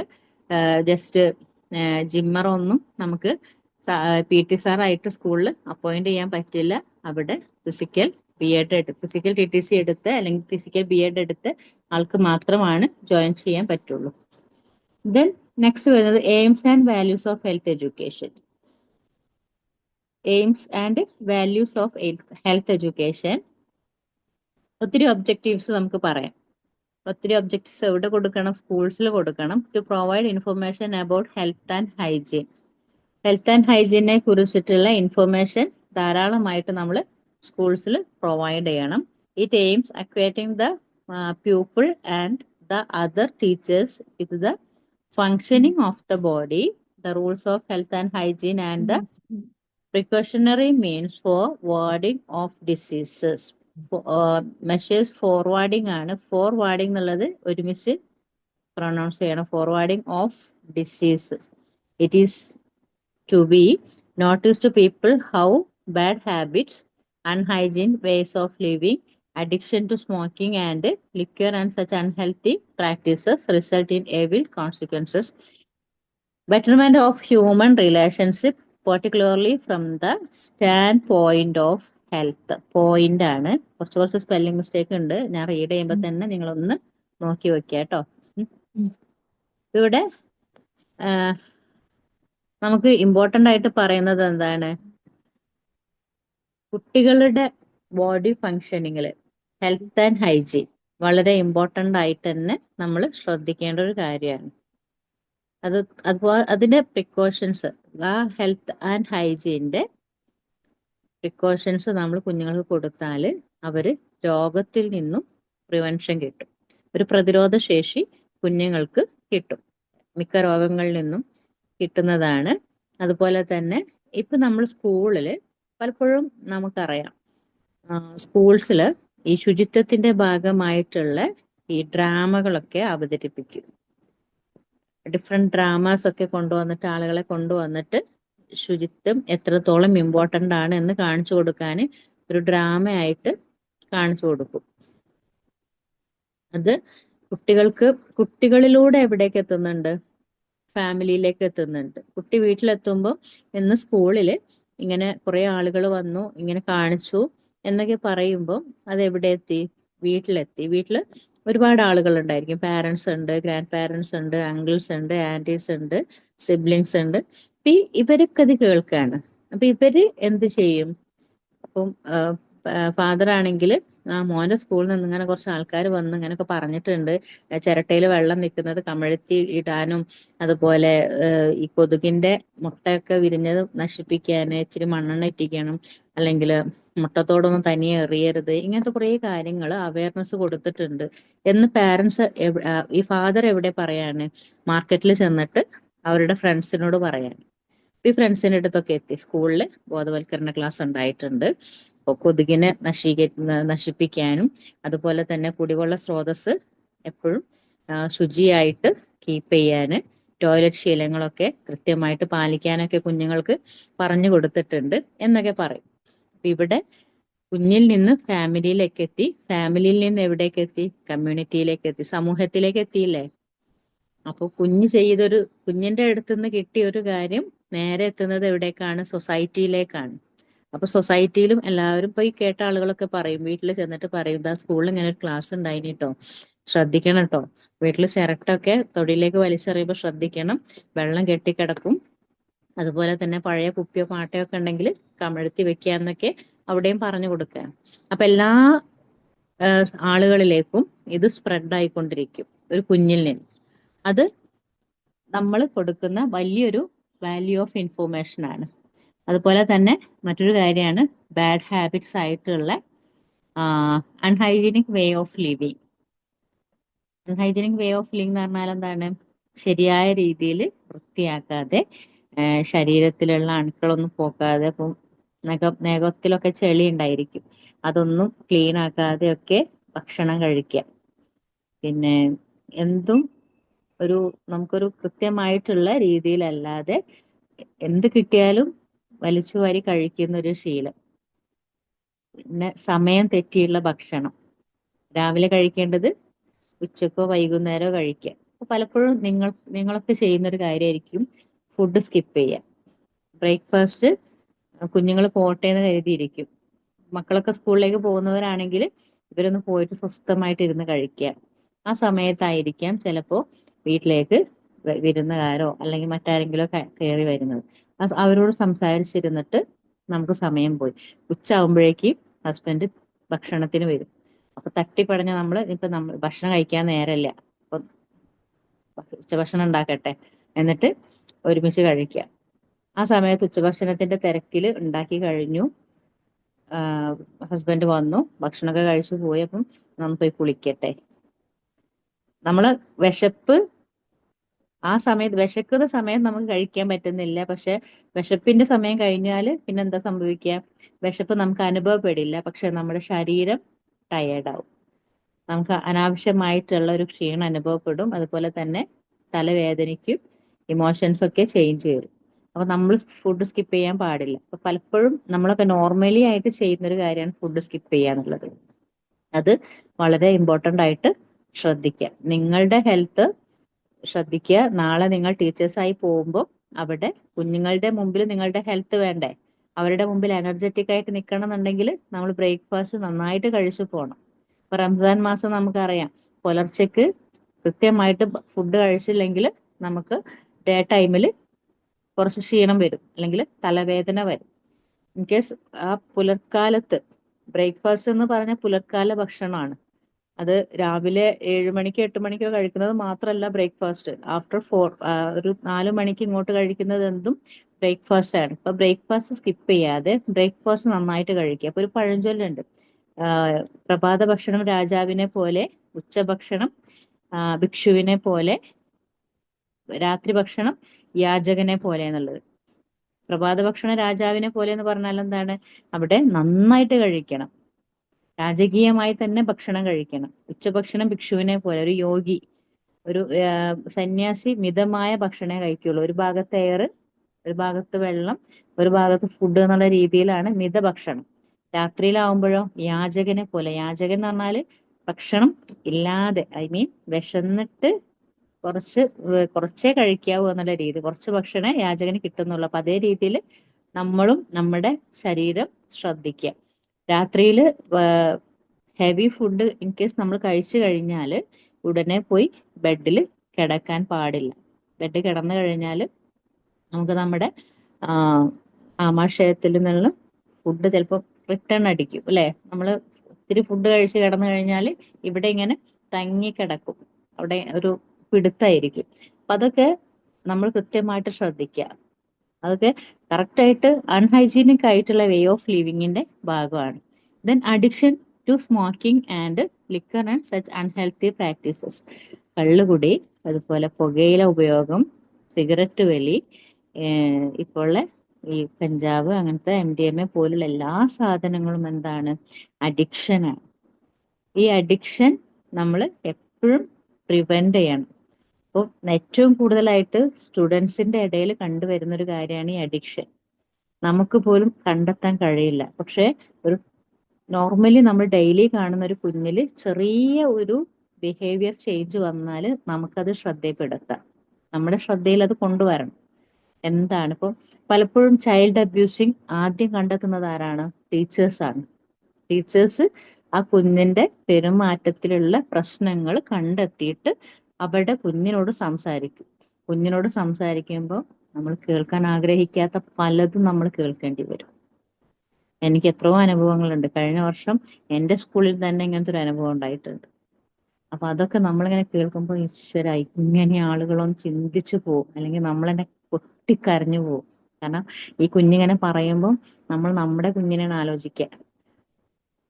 ജസ്റ്റ് ജിമ്മറോ ഒന്നും നമുക്ക് PT സാർ ആയിട്ട് സ്കൂളിൽ അപ്പോയിന്റ് ചെയ്യാൻ പറ്റില്ല. അവിടെ ഫിസിക്കൽ TTC എടുത്ത് അല്ലെങ്കിൽ ഫിസിക്കൽ B.Ed എടുത്ത് ആൾക്ക് മാത്രമാണ് ജോയിൻ ചെയ്യാൻ പറ്റുള്ളൂ. ദെൻ നെക്സ്റ്റ് വരുന്നത് aims and values of health education. Aims and values of health education. ഒത്തിരി ഒബ്ജക്റ്റീവ്സ് നമുക്ക് പറയാം. ഒത്തിരി ഒബ്ജക്റ്റീവ്സ് എവിടെ കൊടുക്കണം? സ്കൂൾസിൽ കൊടുക്കണം. To provide information about health and ഹൈജീൻ. ഹെൽത്ത് ആൻഡ് ഹൈജീനെ കുറിച്ചിട്ടുള്ള ഇൻഫർമേഷൻ ധാരാളമായിട്ട് നമ്മൾ സ്കൂൾസിൽ പ്രൊവൈഡ് ചെയ്യണം. It aims acquainting the pupil and the other teachers with the functioning of the body, the rules of health and hygiene, and the precautionary means for warding of diseases. Measures forwarding ആണ്. Forwarding എന്നുള്ളത് ഒരുമിച്ച് pronounce ചെയ്യണം. Forwarding of diseases. It is to be notice to people how bad habits, unhygiene ways of living, addiction to smoking and liquor and such unhealthy practices result in evil consequences. Betterment of human relationship, particularly from the standpoint of health. Point ആണ്. കുറച്ച് spelling mistake ഉണ്ട്. ഞാൻ read ചെയ്യുമ്പോൾ തന്നെ നിങ്ങളൊന്ന് നോക്കി വെക്കുക കേട്ടോ. ഇവിടെ നമുക്ക് ഇമ്പോർട്ടന്റ് ആയിട്ട് പറയുന്നത് എന്താണ്? കുട്ടികളുടെ ബോഡി ഫങ്ഷനിങ്ങിൽ ഹെൽത്ത് ആൻഡ് ഹൈജീൻ വളരെ ഇമ്പോർട്ടന്റ് ആയിട്ട് തന്നെ നമ്മൾ ശ്രദ്ധിക്കേണ്ട ഒരു കാര്യമാണ്. അതിന്റെ പ്രിക്കോഷൻസ്, ആ ഹെൽത്ത് ആൻഡ് ഹൈജീന്റെ പ്രിക്കോഷൻസ് നമ്മൾ കുഞ്ഞുങ്ങൾക്ക് കൊടുത്താൽ അവര് രോഗത്തിൽ നിന്നും പ്രിവെൻഷൻ കിട്ടും. ഒരു പ്രതിരോധ ശേഷി കുഞ്ഞുങ്ങൾക്ക് കിട്ടും. മിക്ക രോഗങ്ങളിൽ നിന്നും കിട്ടുന്നതാണ്. അതുപോലെ തന്നെ ഇപ്പൊ നമ്മൾ സ്കൂളില് പലപ്പോഴും നമുക്കറിയാം, സ്കൂൾസിൽ ഈ ശുചിത്വത്തിന്റെ ഭാഗമായിട്ടുള്ള ഈ ഡ്രാമകളൊക്കെ അവതരിപ്പിക്കും. ഡിഫറെന്റ് ഡ്രാമാസ് ഒക്കെ കൊണ്ടുവന്നിട്ട് ആളുകളെ കൊണ്ടുവന്നിട്ട് ശുചിത്വം എത്രത്തോളം ഇമ്പോർട്ടന്റ് ആണ് എന്ന് കാണിച്ചു കൊടുക്കാൻ ഒരു ഡ്രാമയായിട്ട് കാണിച്ചു കൊടുക്കും. അത് കുട്ടികളിലൂടെ എവിടേക്ക് എത്തുന്നുണ്ട്? ഫാമിലിയിലേക്ക് എത്തുന്നുണ്ട്. കുട്ടി വീട്ടിലെത്തുമ്പോൾ ഇന്ന് സ്കൂളില് ഇങ്ങനെ കുറെ ആളുകൾ വന്നു, ഇങ്ങനെ കാണിച്ചു എന്നൊക്കെ പറയുമ്പോൾ അത് എവിടെ എത്തി? വീട്ടിലെത്തി. വീട്ടില് ഒരുപാട് ആളുകൾ ഉണ്ടായിരിക്കും. പാരന്റ്സ് ഉണ്ട്, ഗ്രാൻഡ് പാരന്റ്സ് ഉണ്ട്, അങ്കിൾസ് ഉണ്ട്, ആന്റീസ് ഉണ്ട്, സിബ്ലിങ്സ് ഉണ്ട്. ഇവരൊക്കെ അത് കേൾക്കാണ്. അപ്പൊ ഇവര് എന്ത് ചെയ്യും? അപ്പം ഫാദർ ആണെങ്കിൽ മോന്റെ സ്കൂളിൽ നിന്ന് ഇങ്ങനെ കുറച്ച് ആൾക്കാർ വന്ന് ഇങ്ങനെയൊക്കെ പറഞ്ഞിട്ടുണ്ട്, ചിരട്ടയിൽ വെള്ളം നിൽക്കുന്നത് കമഴ്ത്തി ഇടാനും, അതുപോലെ ഈ കൊതുകിന്റെ മുട്ടയൊക്കെ വിരിഞ്ഞത് നശിപ്പിക്കാന് ഇച്ചിരി മണ്ണെണ്ണ ഇട്ടിക്കണം, അല്ലെങ്കിൽ മുട്ടത്തോടൊന്നും തനിയെ എറിയരുത്, ഇങ്ങനത്തെ കുറെ കാര്യങ്ങൾ അവയർനെസ് കൊടുത്തിട്ടുണ്ട് എന്ന് പാരന്റ്സ് ഈ ഫാദർ എവിടെ പറയാണ്? മാർക്കറ്റിൽ ചെന്നിട്ട് അവരുടെ ഫ്രണ്ട്സിനോട് പറയാൻ. ഈ ഫ്രണ്ട്സിന്റെ അടുത്തൊക്കെ എത്തി സ്കൂളിൽ ബോധവൽക്കരണ ക്ലാസ് ഉണ്ടായിട്ടുണ്ട്. അപ്പോൾ കൊതുകിനെ നശിപ്പിക്കാനും, അതുപോലെ തന്നെ കുടിവെള്ള സ്രോതസ് എപ്പോഴും ശുചിയായിട്ട് കീപ്പ് ചെയ്യാന്, ടോയ്ലറ്റ് ശീലങ്ങളൊക്കെ കൃത്യമായിട്ട് പാലിക്കാനൊക്കെ കുഞ്ഞുങ്ങൾക്ക് പറഞ്ഞു കൊടുത്തിട്ടുണ്ട് എന്നൊക്കെ പറയും. ഇവിടെ കുഞ്ഞിൽ നിന്ന് ഫാമിലിയിലേക്ക് എത്തി, ഫാമിലിയിൽ നിന്ന് എവിടേക്ക് എത്തി? കമ്മ്യൂണിറ്റിയിലേക്ക് എത്തി, സമൂഹത്തിലേക്ക് എത്തിയില്ലേ? അപ്പൊ കുഞ്ഞിന്റെ അടുത്തുനിന്ന് കിട്ടിയ ഒരു കാര്യം നേരെ എത്തുന്നത് എവിടേക്കാണ്? സൊസൈറ്റിയിലേക്കാണ്. അപ്പൊ സൊസൈറ്റിയിലും എല്ലാവരും ഇപ്പൊ ഈ കേട്ട ആളുകളൊക്കെ പറയും, വീട്ടിൽ ചെന്നിട്ട് പറയും, ഇതാ സ്കൂളിൽ ഇങ്ങനെ ഒരു ക്ലാസ് ഉണ്ടായിന് കേട്ടോ, ശ്രദ്ധിക്കണം കേട്ടോ, വീട്ടിൽ ചിരട്ടൊക്കെ തൊടിയിലേക്ക് വലിച്ചെറിയുമ്പോൾ ശ്രദ്ധിക്കണം, വെള്ളം കെട്ടിക്കിടക്കും, അതുപോലെ തന്നെ പഴയ കുപ്പിയോ പാട്ടയോ ഒക്കെ ഉണ്ടെങ്കിൽ കമഴ്ത്തി വെക്കാന്നൊക്കെ അവിടെയും പറഞ്ഞു കൊടുക്കുക. അപ്പൊ എല്ലാ ആളുകളിലേക്കും ഇത് സ്പ്രെഡ് ആയിക്കൊണ്ടിരിക്കും ഒരു കുഞ്ഞിൽ നിന്ന്. അത് നമ്മൾ കൊടുക്കുന്ന വലിയൊരു വാല്യൂ ഓഫ് ഇൻഫോർമേഷൻ ആണ്. അതുപോലെ തന്നെ മറ്റൊരു കാര്യമാണ് ബാഡ് ഹാബിറ്റ്സ് ആയിട്ടുള്ള unhygienic way of living. Unhygienic way of living എന്ന് പറഞ്ഞാൽ എന്താണ്? ശരിയായ രീതിയിൽ വൃത്തിയാക്കാതെ, ശരീരത്തിലുള്ള അണുക്കളൊന്നും പോക്കാതെ, അപ്പം നഖത്തിലൊക്കെ ചെളി ഉണ്ടായിരിക്കും, അതൊന്നും ക്ലീൻ ആക്കാതെ ഒക്കെ ഭക്ഷണം കഴിക്കുക. പിന്നെ എന്തും നമുക്കൊരു കൃത്യമായിട്ടുള്ള രീതിയിലല്ലാതെ എന്ത് കിട്ടിയാലും വലിച്ചു വാരി കഴിക്കുന്ന ഒരു ശീലം. പിന്നെ സമയം തെറ്റിയുള്ള ഭക്ഷണം, രാവിലെ കഴിക്കേണ്ടത് ഉച്ചക്കോ വൈകുന്നേരമോ കഴിക്കുക. അപ്പൊ പലപ്പോഴും നിങ്ങളൊക്കെ ചെയ്യുന്നൊരു കാര്യമായിരിക്കും ഫുഡ് സ്കിപ്പ് ചെയ്യുക. ബ്രേക്ക്ഫാസ്റ്റ് കുഞ്ഞുങ്ങൾ പോട്ടെ എന്ന് കരുതിയിരിക്കും. മക്കളൊക്കെ സ്കൂളിലേക്ക് പോകുന്നവരാണെങ്കിൽ ഇവരൊന്ന് പോയിട്ട് സ്വസ്ഥമായിട്ട് ഇരുന്ന് കഴിക്കുക. ആ സമയത്തായിരിക്കാം ചിലപ്പോ വീട്ടിലേക്ക് വിരുന്നുകാരോ അല്ലെങ്കിൽ മറ്റാരെങ്കിലും കയറി വരുന്നത്. അവരോട് സംസാരിച്ചിരുന്നിട്ട് നമുക്ക് സമയം പോയി. ഉച്ചയാകുമ്പോഴേക്കും ഹസ്ബൻഡ് ഭക്ഷണത്തിന് വരും. അപ്പൊ തട്ടിപ്പടഞ്ഞ നമ്മൾ ഭക്ഷണം കഴിക്കാൻ നേരമില്ല, അപ്പൊ ഉച്ചഭക്ഷണം ഉണ്ടാക്കട്ടെ, എന്നിട്ട് ഒരുമിച്ച് കഴിക്കുക. ആ സമയത്ത് ഉച്ചഭക്ഷണത്തിന്റെ തിരക്കിൽ ഉണ്ടാക്കി കഴിഞ്ഞു, ഹസ്ബൻഡ് വന്നു, ഭക്ഷണമൊക്കെ കഴിച്ചു പോയി. അപ്പം നമ്മൾ പോയി കുളിക്കട്ടെ. നമ്മള് വിശപ്പ് ആ സമയത്ത്, വിശക്കുന്ന സമയം നമുക്ക് കഴിക്കാൻ പറ്റുന്നില്ല. പക്ഷെ വിശപ്പിന്റെ സമയം കഴിഞ്ഞാൽ പിന്നെ എന്താ സംഭവിക്കുക? വിശപ്പ് നമുക്ക് അനുഭവപ്പെടില്ല, പക്ഷെ നമ്മുടെ ശരീരം ടയേർഡാവും. നമുക്ക് അനാവശ്യമായിട്ടുള്ള ഒരു ക്ഷീണം അനുഭവപ്പെടും. അതുപോലെ തന്നെ തലവേദനയ്ക്കും ഇമോഷൻസ് ഒക്കെ ചേഞ്ച് വരും. അപ്പൊ നമ്മൾ ഫുഡ് സ്കിപ്പ് ചെയ്യാൻ പാടില്ല. അപ്പൊ പലപ്പോഴും നമ്മളൊക്കെ നോർമലി ആയിട്ട് ചെയ്യുന്ന ഒരു കാര്യമാണ് ഫുഡ് സ്കിപ്പ് ചെയ്യാന്നുള്ളത്. അത് വളരെ ഇമ്പോർട്ടന്റ് ആയിട്ട് ശ്രദ്ധിക്കുക. നിങ്ങളുടെ ഹെൽത്ത് ശ്രദ്ധിക്കുക. നാളെ നിങ്ങൾ ടീച്ചേഴ്സായി പോകുമ്പോൾ അവിടെ കുഞ്ഞുങ്ങളുടെ മുമ്പിൽ നിങ്ങളുടെ ഹെൽത്ത് വേണ്ടേ? അവരുടെ മുമ്പിൽ എനർജറ്റിക് ആയിട്ട് നിൽക്കണം എന്നുണ്ടെങ്കിൽ നമ്മൾ ബ്രേക്ക്ഫാസ്റ്റ് നന്നായിട്ട് കഴിച്ചു പോകണം. ഇപ്പൊ റംസാൻ മാസം നമുക്കറിയാം, പുലർച്ചയ്ക്ക് കൃത്യമായിട്ട് ഫുഡ് കഴിച്ചില്ലെങ്കിൽ നമുക്ക് ഡേ ടൈമിൽ കുറച്ച് ക്ഷീണം വരും, അല്ലെങ്കിൽ തലവേദന വരും. ഇൻ കേസ് ആ പുലർക്കാലത്ത് ബ്രേക്ക്ഫാസ്റ്റ് എന്ന് പറഞ്ഞ പുലർക്കാല ഭക്ഷണമാണ്. അത് രാവിലെ 7 മണിക്കോ 8 മണിക്കോ കഴിക്കുന്നത് മാത്രമല്ല ബ്രേക്ക്ഫാസ്റ്റ്. ആഫ്റ്റർ 4 ഒരു 4 മണിക്ക് ഇങ്ങോട്ട് കഴിക്കുന്നത് എന്തും ബ്രേക്ക്ഫാസ്റ്റ് ആണ്. ഇപ്പൊ ബ്രേക്ക്ഫാസ്റ്റ് സ്കിപ്പ് ചെയ്യാതെ ബ്രേക്ക്ഫാസ്റ്റ് നന്നായിട്ട് കഴിക്കുക. അപ്പൊ ഒരു പഴഞ്ചൊല്ലുണ്ട്, പ്രഭാത ഭക്ഷണം രാജാവിനെ പോലെ, ഉച്ചഭക്ഷണം ഭിക്ഷുവിനെ പോലെ, രാത്രി ഭക്ഷണം യാചകനെ പോലെ എന്നുള്ളത്. പ്രഭാത ഭക്ഷണം രാജാവിനെ പോലെ എന്ന് പറഞ്ഞാൽ എന്താണ്? അവിടെ നന്നായിട്ട് കഴിക്കണം, രാജകീയമായി തന്നെ ഭക്ഷണം കഴിക്കണം. ഉച്ചഭക്ഷണം ഭിക്ഷുവിനെ പോലെ, ഒരു യോഗി, ഒരു സന്യാസി മിതമായ ഭക്ഷണമേ കഴിക്കുള്ളൂ. ഒരു ഭാഗത്ത് എയർ, ഒരു ഭാഗത്ത് വെള്ളം, ഒരു ഭാഗത്ത് ഫുഡ് എന്നുള്ള രീതിയിലാണ് മിതഭക്ഷണം. രാത്രിയിലാവുമ്പോഴോ യാചകനെ പോലെ. യാചകൻ എന്ന് പറഞ്ഞാല് ഭക്ഷണം ഇല്ലാതെ, ഐ മീൻ വിശന്നിട്ട് കുറച്ചേ കഴിക്കാവൂ എന്നുള്ള രീതി, കുറച്ച് ഭക്ഷണേ യാചകന് കിട്ടുന്നുള്ളൂ. അപ്പൊ അതേ രീതിയിൽ നമ്മളും നമ്മുടെ ശരീരം ശ്രദ്ധിക്കുക. രാത്രിയിൽ ഹെവി ഫുഡ് ഇൻ കേസ് നമ്മൾ കഴിച്ചു കഴിഞ്ഞാൽ ഉടനെ പോയി ബെഡിൽ കിടക്കാൻ പാടില്ല. ബെഡ് കിടന്നു കഴിഞ്ഞാൽ നമുക്ക് നമ്മുടെ ആമാശയത്തിൽ നിന്ന് ഫുഡ് ചിലപ്പോൾ റിട്ടേൺ അടിക്കും, അല്ലെ? നമ്മൾ ഒത്തിരി ഫുഡ് കഴിച്ച് കിടന്നു കഴിഞ്ഞാൽ ഇവിടെ ഇങ്ങനെ തങ്ങി കിടക്കും, അവിടെ ഒരു പിടുത്തായിരിക്കും. അപ്പൊ അതൊക്കെ നമ്മൾ കൃത്യമായിട്ട് ശ്രദ്ധിക്കുക. അതൊക്കെ കറക്റ്റായിട്ട് അൺഹൈജീനിക് ആയിട്ടുള്ള വേ ഓഫ് ലിവിങ്ങിന്റെ ഭാഗമാണ്. Then addiction to smoking and liquor and such unhealthy practices. കള്ളുകുടി, അതുപോലെ പുകയില ഉപയോഗം, സിഗരറ്റ് വലി, ഇപ്പോൾ ഈ കഞ്ചാവ്, അങ്ങനത്തെ MDMA പോലുള്ള എല്ലാ സാധനങ്ങളും എന്താണ്? അഡിക്ഷനാണ്. ഈ അഡിക്ഷൻ നമ്മൾ എപ്പോഴും പ്രിവെന്റ് ചെയ്യണം. അപ്പോൾ ഏറ്റവും കൂടുതലായിട്ട് സ്റ്റുഡൻസിന്റെ ഇടയിൽ കണ്ടുവരുന്ന ഒരു കാര്യമാണ് ഈ അഡിക്ഷൻ. നമുക്ക് പോലും കണ്ടെത്താൻ കഴിയില്ല. പക്ഷെ ഒരു നോർമലി നമ്മൾ ഡെയിലി കാണുന്ന ഒരു കുഞ്ഞില് ചെറിയ ഒരു ബിഹേവിയർ ചേഞ്ച് വന്നാൽ നമുക്കത് ശ്രദ്ധയിൽപ്പെടുത്താം. നമ്മുടെ ശ്രദ്ധയിൽ അത് കൊണ്ടുവരണം. എന്താണ് ഇപ്പൊ പലപ്പോഴും ചൈൽഡ് അബ്യൂസിങ് ആദ്യം കണ്ടെത്തുന്നത് ആരാണ്? ടീച്ചേഴ്സാണ്. ടീച്ചേഴ്സ് ആ കുഞ്ഞിന്റെ പെരുമാറ്റത്തിലുള്ള പ്രശ്നങ്ങൾ കണ്ടെത്തിയിട്ട് അവരുടെ കുഞ്ഞിനോട് സംസാരിക്കും. കുഞ്ഞിനോട് സംസാരിക്കുമ്പോൾ നമ്മൾ കേൾക്കാൻ ആഗ്രഹിക്കാത്ത പലതും നമ്മൾ കേൾക്കേണ്ടി വരും. എനിക്ക് എത്രയോ അനുഭവങ്ങളുണ്ട്. കഴിഞ്ഞ വർഷം എൻ്റെ സ്കൂളിൽ തന്നെ ഇങ്ങനത്തെ ഒരു അനുഭവം ഉണ്ടായിട്ടുണ്ട്. അപ്പൊ അതൊക്കെ നമ്മളിങ്ങനെ കേൾക്കുമ്പോൾ ഈശ്വര, ഇങ്ങനെ ആളുകളൊന്നും ചിന്തിച്ചു പോകും, അല്ലെങ്കിൽ നമ്മൾ തന്നെ പൊട്ടിക്കരഞ്ഞു പോകും. കാരണം ഈ കുഞ്ഞിങ്ങനെ പറയുമ്പോൾ നമ്മൾ നമ്മുടെ കുഞ്ഞിനെയാണ് ആലോചിക്കുക,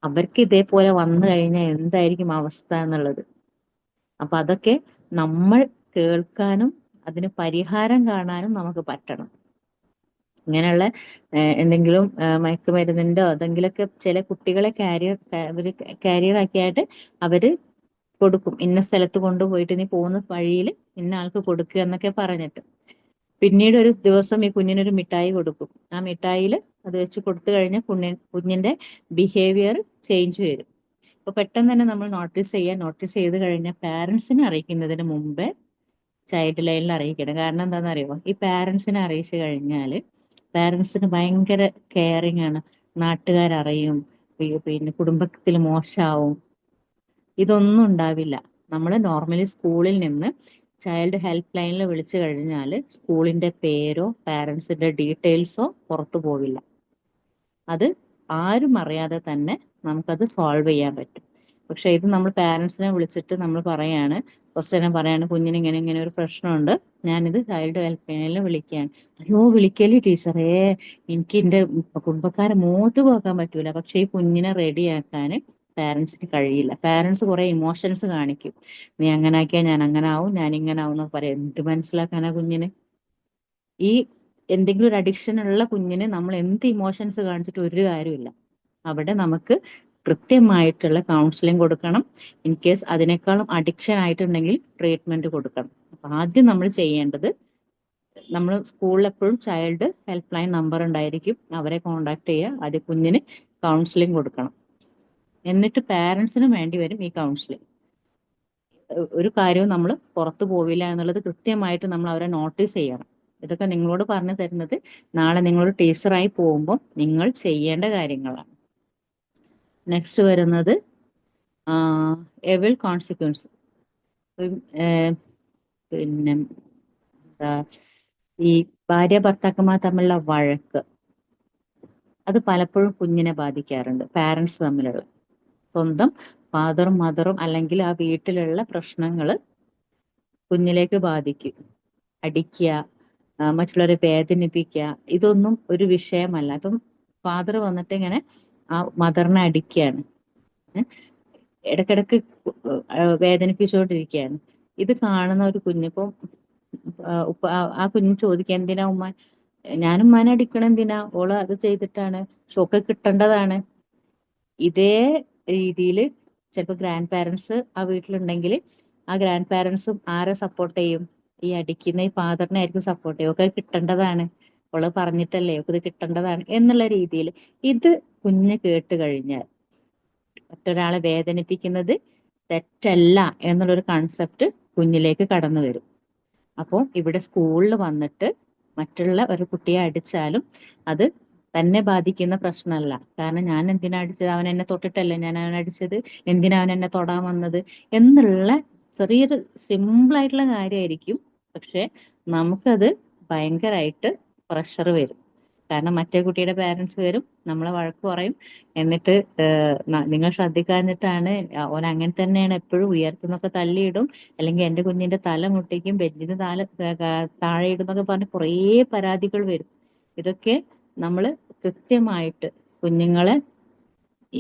അവർക്ക് ഇതേപോലെ വന്നു കഴിഞ്ഞാൽ എന്തായിരിക്കും അവസ്ഥ എന്നുള്ളത്. അപ്പൊ അതൊക്കെ നമ്മൾ കേൾക്കാനും അതിന് പരിഹാരം കാണാനും നമുക്ക് പറ്റണം. ഇങ്ങനെയുള്ള എന്തെങ്കിലും മയക്കുമരുന്നിന്റെ അതെങ്കിലൊക്കെ ചില കുട്ടികളെ കാരിയർ ആക്കിയായിട്ട് അവര് കൊടുക്കും. ഇന്ന സ്ഥലത്ത് കൊണ്ടുപോയിട്ട് നീ പോകുന്ന വഴിയിൽ ഇന്ന ആൾക്ക് കൊടുക്കുക എന്നൊക്കെ പറഞ്ഞിട്ട്, പിന്നീട് ഒരു ദിവസം ഈ കുഞ്ഞിനൊരു മിഠായി കൊടുക്കും. ആ മിഠായിൽ അത് വെച്ച് കൊടുത്തു കഴിഞ്ഞാൽ കുഞ്ഞിന്റെ ബിഹേവിയർ ചേഞ്ച് വരും. അപ്പൊ പെട്ടെന്ന് തന്നെ നമ്മൾ നോട്ടീസ് ചെയ്ത് കഴിഞ്ഞാൽ പാരന്റ്സിനെ അറിയിക്കുന്നതിന് മുമ്പേ ചൈൽഡ് ലൈനിൽ അറിയിക്കണം. കാരണം എന്താണെന്ന് അറിയുമോ? ഈ പാരന്റ്സിനെ അറിയിച്ചു കഴിഞ്ഞാൽ പാരന്റ്സിന് ഭയങ്കര കെയറിങ് ആണ്. നാട്ടുകാരറിയും, പിന്നെ കുടുംബത്തിൽ മോശമാവും. ഇതൊന്നും ഉണ്ടാവില്ല. നമ്മൾ നോർമലി സ്കൂളിൽ നിന്ന് ചൈൽഡ് ഹെൽപ്പ് ലൈനിൽ വിളിച്ചു കഴിഞ്ഞാൽ സ്കൂളിന്റെ പേരോ പാരൻസിന്റെ ഡീറ്റെയിൽസോ പുറത്തു പോവില്ല. അത് ആരും അറിയാതെ തന്നെ നമുക്കത് സോൾവ് ചെയ്യാൻ പറ്റും. പക്ഷെ ഇത് നമ്മൾ പാരൻസിനെ വിളിച്ചിട്ട് നമ്മൾ പറയാണ്, ക്വസ്റ്റ്യനെ പറയാണ്, കുഞ്ഞിന് ഇങ്ങനെ ഇങ്ങനെ ഒരു പ്രശ്നമുണ്ട്, ഞാനിത് ചൈൽഡ് ഹെൽപ്പ് ലൈനിൽ വിളിക്കുകയാണ്. അയ്യോ വിളിക്കല് ടീച്ചറേ, എനിക്ക് എന്റെ കുടുംബക്കാരെ മുഖത്ത് നോക്കാൻ പറ്റൂല. പക്ഷെ ഈ കുഞ്ഞിനെ റെഡിയാക്കാൻ പാരൻസിന് കഴിയില്ല. പാരൻസ് കുറെ ഇമോഷൻസ് കാണിക്കും. നീ അങ്ങനെ ആക്കിയാൽ ഞാൻ അങ്ങനെ ആവും, ഞാൻ ഇങ്ങനെ ആവും എന്നൊക്കെ പറയാം. എന്ത് മനസ്സിലാക്കാനാ കുഞ്ഞിന്? ഈ എന്തെങ്കിലും ഒരു അഡിക്ഷൻ ഉള്ള കുഞ്ഞിന് നമ്മൾ എന്ത് ഇമോഷൻസ് കാണിച്ചിട്ട് ഒരു കാര്യമില്ല. അവിടെ നമുക്ക് കൃത്യമായിട്ടുള്ള കൗൺസിലിംഗ് കൊടുക്കണം. ഇൻ കേസ് അതിനേക്കാളും അഡിക്ഷൻ ആയിട്ടുണ്ടെങ്കിൽ ട്രീറ്റ്മെന്റ് കൊടുക്കണം. അപ്പൊ ആദ്യം നമ്മൾ ചെയ്യേണ്ടത്, നമ്മൾ സ്കൂളിൽ എപ്പോഴും ചൈൽഡ് ഹെൽപ്പ് ലൈൻ നമ്പർ ഉണ്ടായിരിക്കും, അവരെ കോണ്ടാക്ട് ചെയ്യുക, ആദ്യം കുഞ്ഞിന് കൗൺസിലിംഗ് കൊടുക്കണം. എന്നിട്ട് പാരൻസിനും വേണ്ടി വരും ഈ കൗൺസിലിംഗ്. ഒരു കാര്യവും നമ്മൾ പുറത്തു പോവില്ല എന്നുള്ളത് കൃത്യമായിട്ട് നമ്മൾ അവരെ നോട്ടീസ് ചെയ്യണം. ഇതൊക്കെ നിങ്ങളോട് പറഞ്ഞു തരുന്നത് നാളെ നിങ്ങളൊരു ടീച്ചറായി പോകുമ്പോൾ നിങ്ങൾ ചെയ്യേണ്ട കാര്യങ്ങളാണ്. നെക്സ്റ്റ് വരുന്നത് എവിൽ കോൺസിക്വൻസ്. പിന്നെ ഈ ഭാര്യ ഭർത്താക്കന്മാർ തമ്മിലുള്ള വഴക്ക്, അത് പലപ്പോഴും കുഞ്ഞിനെ ബാധിക്കാറുണ്ട്. പാരൻസ് തമ്മിലുള്ള സ്വന്തം ഫാദറും മദറും അല്ലെങ്കിൽ ആ വീട്ടിലുള്ള പ്രശ്നങ്ങൾ കുഞ്ഞിലേക്ക് ബാധിക്കും. അടിക്കുക, മറ്റുള്ളവരെ വേദനിപ്പിക്കുക, ഇതൊന്നും ഒരു വിഷയമല്ല. ഇപ്പം ഫാദർ വന്നിട്ട് ഇങ്ങനെ ആ മദറിനെ അടിക്കുകയാണ്, ഇടക്കിടക്ക് വേദനിപ്പിച്ചുകൊണ്ടിരിക്കുകയാണ്. ഇത് കാണുന്ന ഒരു കുഞ്ഞിപ്പം ആ കുഞ്ഞ് ചോദിക്കുക, എന്തിനാ ഉമ്മ, ഞാനും ഉമ്മാനെ അടിക്കണം എന്തിനാ, ഓള് അത് ചെയ്തിട്ടാണ്, ഷോക്ക് കിട്ടേണ്ടതാണ്. ഇതേ രീതിയിൽ ചിലപ്പോൾ ഗ്രാൻഡ് പാരൻസ് ആ വീട്ടിലുണ്ടെങ്കിൽ ആ ഗ്രാൻഡ് പാരൻസും ആരെ സപ്പോർട്ട് ചെയ്യും? ഈ അടിക്കുന്ന ഈ ഫാദറിനെ ആയിരിക്കും സപ്പോർട്ട് ചെയ്യും. ഒക്കെ കിട്ടേണ്ടതാണ്, ഓള് പറഞ്ഞിട്ടല്ലേ, ഒക്കെ ഇത് കിട്ടേണ്ടതാണ് എന്നുള്ള രീതിയിൽ. ഇത് കുഞ്ഞ് കേട്ട് കഴിഞ്ഞാൽ മറ്റൊരാളെ വേദനിപ്പിക്കുന്നത് തെറ്റല്ല എന്നുള്ളൊരു കൺസെപ്റ്റ് കുഞ്ഞിലേക്ക് കടന്നു വരും. അപ്പോൾ ഇവിടെ സ്കൂളിൽ വന്നിട്ട് മറ്റുള്ള ഒരു കുട്ടിയെ അടിച്ചാലും അത് തന്നെ ബാധിക്കുന്ന പ്രശ്നമല്ല. കാരണം ഞാൻ എന്തിനാ അടിച്ചത്, അവൻ എന്നെ തൊട്ടിട്ടല്ലേ ഞാൻ അവനെ അടിച്ചത്, എന്തിനാ അവൻ എന്നെ തൊടാൻ വന്നത് എന്നുള്ള ചെറിയൊരു സിമ്പിൾ ആയിട്ടുള്ള കാര്യമായിരിക്കും. പക്ഷെ നമുക്കത് ഭയങ്കരമായിട്ട് പ്രഷർ വരും. കാരണം മറ്റേ കുട്ടിയുടെ പാരൻസ് വരും, നമ്മളെ വഴക്ക് പറയും. എന്നിട്ട് നിങ്ങൾ ശ്രദ്ധിക്കാഞ്ഞിട്ടാണ്, ഓൻ അങ്ങനെ തന്നെയാണ്, എപ്പോഴും ഉയർത്തുന്നൊക്കെ തള്ളിയിടും, അല്ലെങ്കിൽ എന്റെ കുഞ്ഞിന്റെ തല മുട്ടിക്കും, ബെഞ്ചിന് താഴെ ഇടുന്നൊക്കെ പറഞ്ഞ് കുറേ പരാതികൾ വരും. ഇതൊക്കെ നമ്മൾ കൃത്യമായിട്ട് കുഞ്ഞുങ്ങളെ,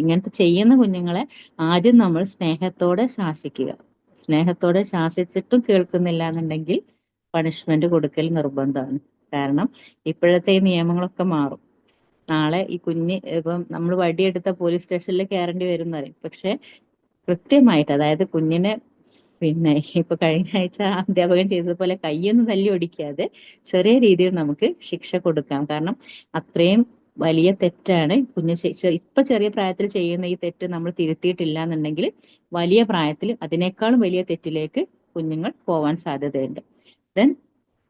ഇങ്ങനത്തെ ചെയ്യുന്ന കുഞ്ഞുങ്ങളെ ആദ്യം നമ്മൾ സ്നേഹത്തോടെ ശാസിക്കുക. സ്നേഹത്തോടെ ശാസിച്ചിട്ടും കേൾക്കുന്നില്ല എന്നുണ്ടെങ്കിൽ പണിഷ്മെന്റ് കൊടുക്കൽ നിർബന്ധമാണ്. കാരണം ഇപ്പോഴത്തെ ഈ നിയമങ്ങളൊക്കെ മാറും. നാളെ ഈ കുഞ്ഞ് ഇപ്പം നമ്മൾ വടിയെടുത്ത പോലീസ് സ്റ്റേഷനിൽ കയറേണ്ടി വരും എന്ന് പറയും. പക്ഷെ കൃത്യമായിട്ട്, അതായത് കുഞ്ഞിനെ പിന്നെ ഇപ്പൊ കഴിഞ്ഞ ആഴ്ച അധ്യാപകൻ ചെയ്തതുപോലെ കയ്യൊന്നും തല്ലി ഒടിക്കാതെ ചെറിയ രീതിയിൽ നമുക്ക് ശിക്ഷ കൊടുക്കാം. കാരണം അത്രയും വലിയ തെറ്റാണ് കുഞ്ഞ് ഇപ്പൊ ചെറിയ പ്രായത്തിൽ ചെയ്യുന്ന ഈ തെറ്റ് നമ്മൾ തിരുത്തിയിട്ടില്ല എന്നുണ്ടെങ്കിൽ വലിയ പ്രായത്തിൽ അതിനേക്കാളും വലിയ തെറ്റിലേക്ക് കുഞ്ഞുങ്ങൾ പോവാൻ സാധ്യതയുണ്ട്. ദെൻ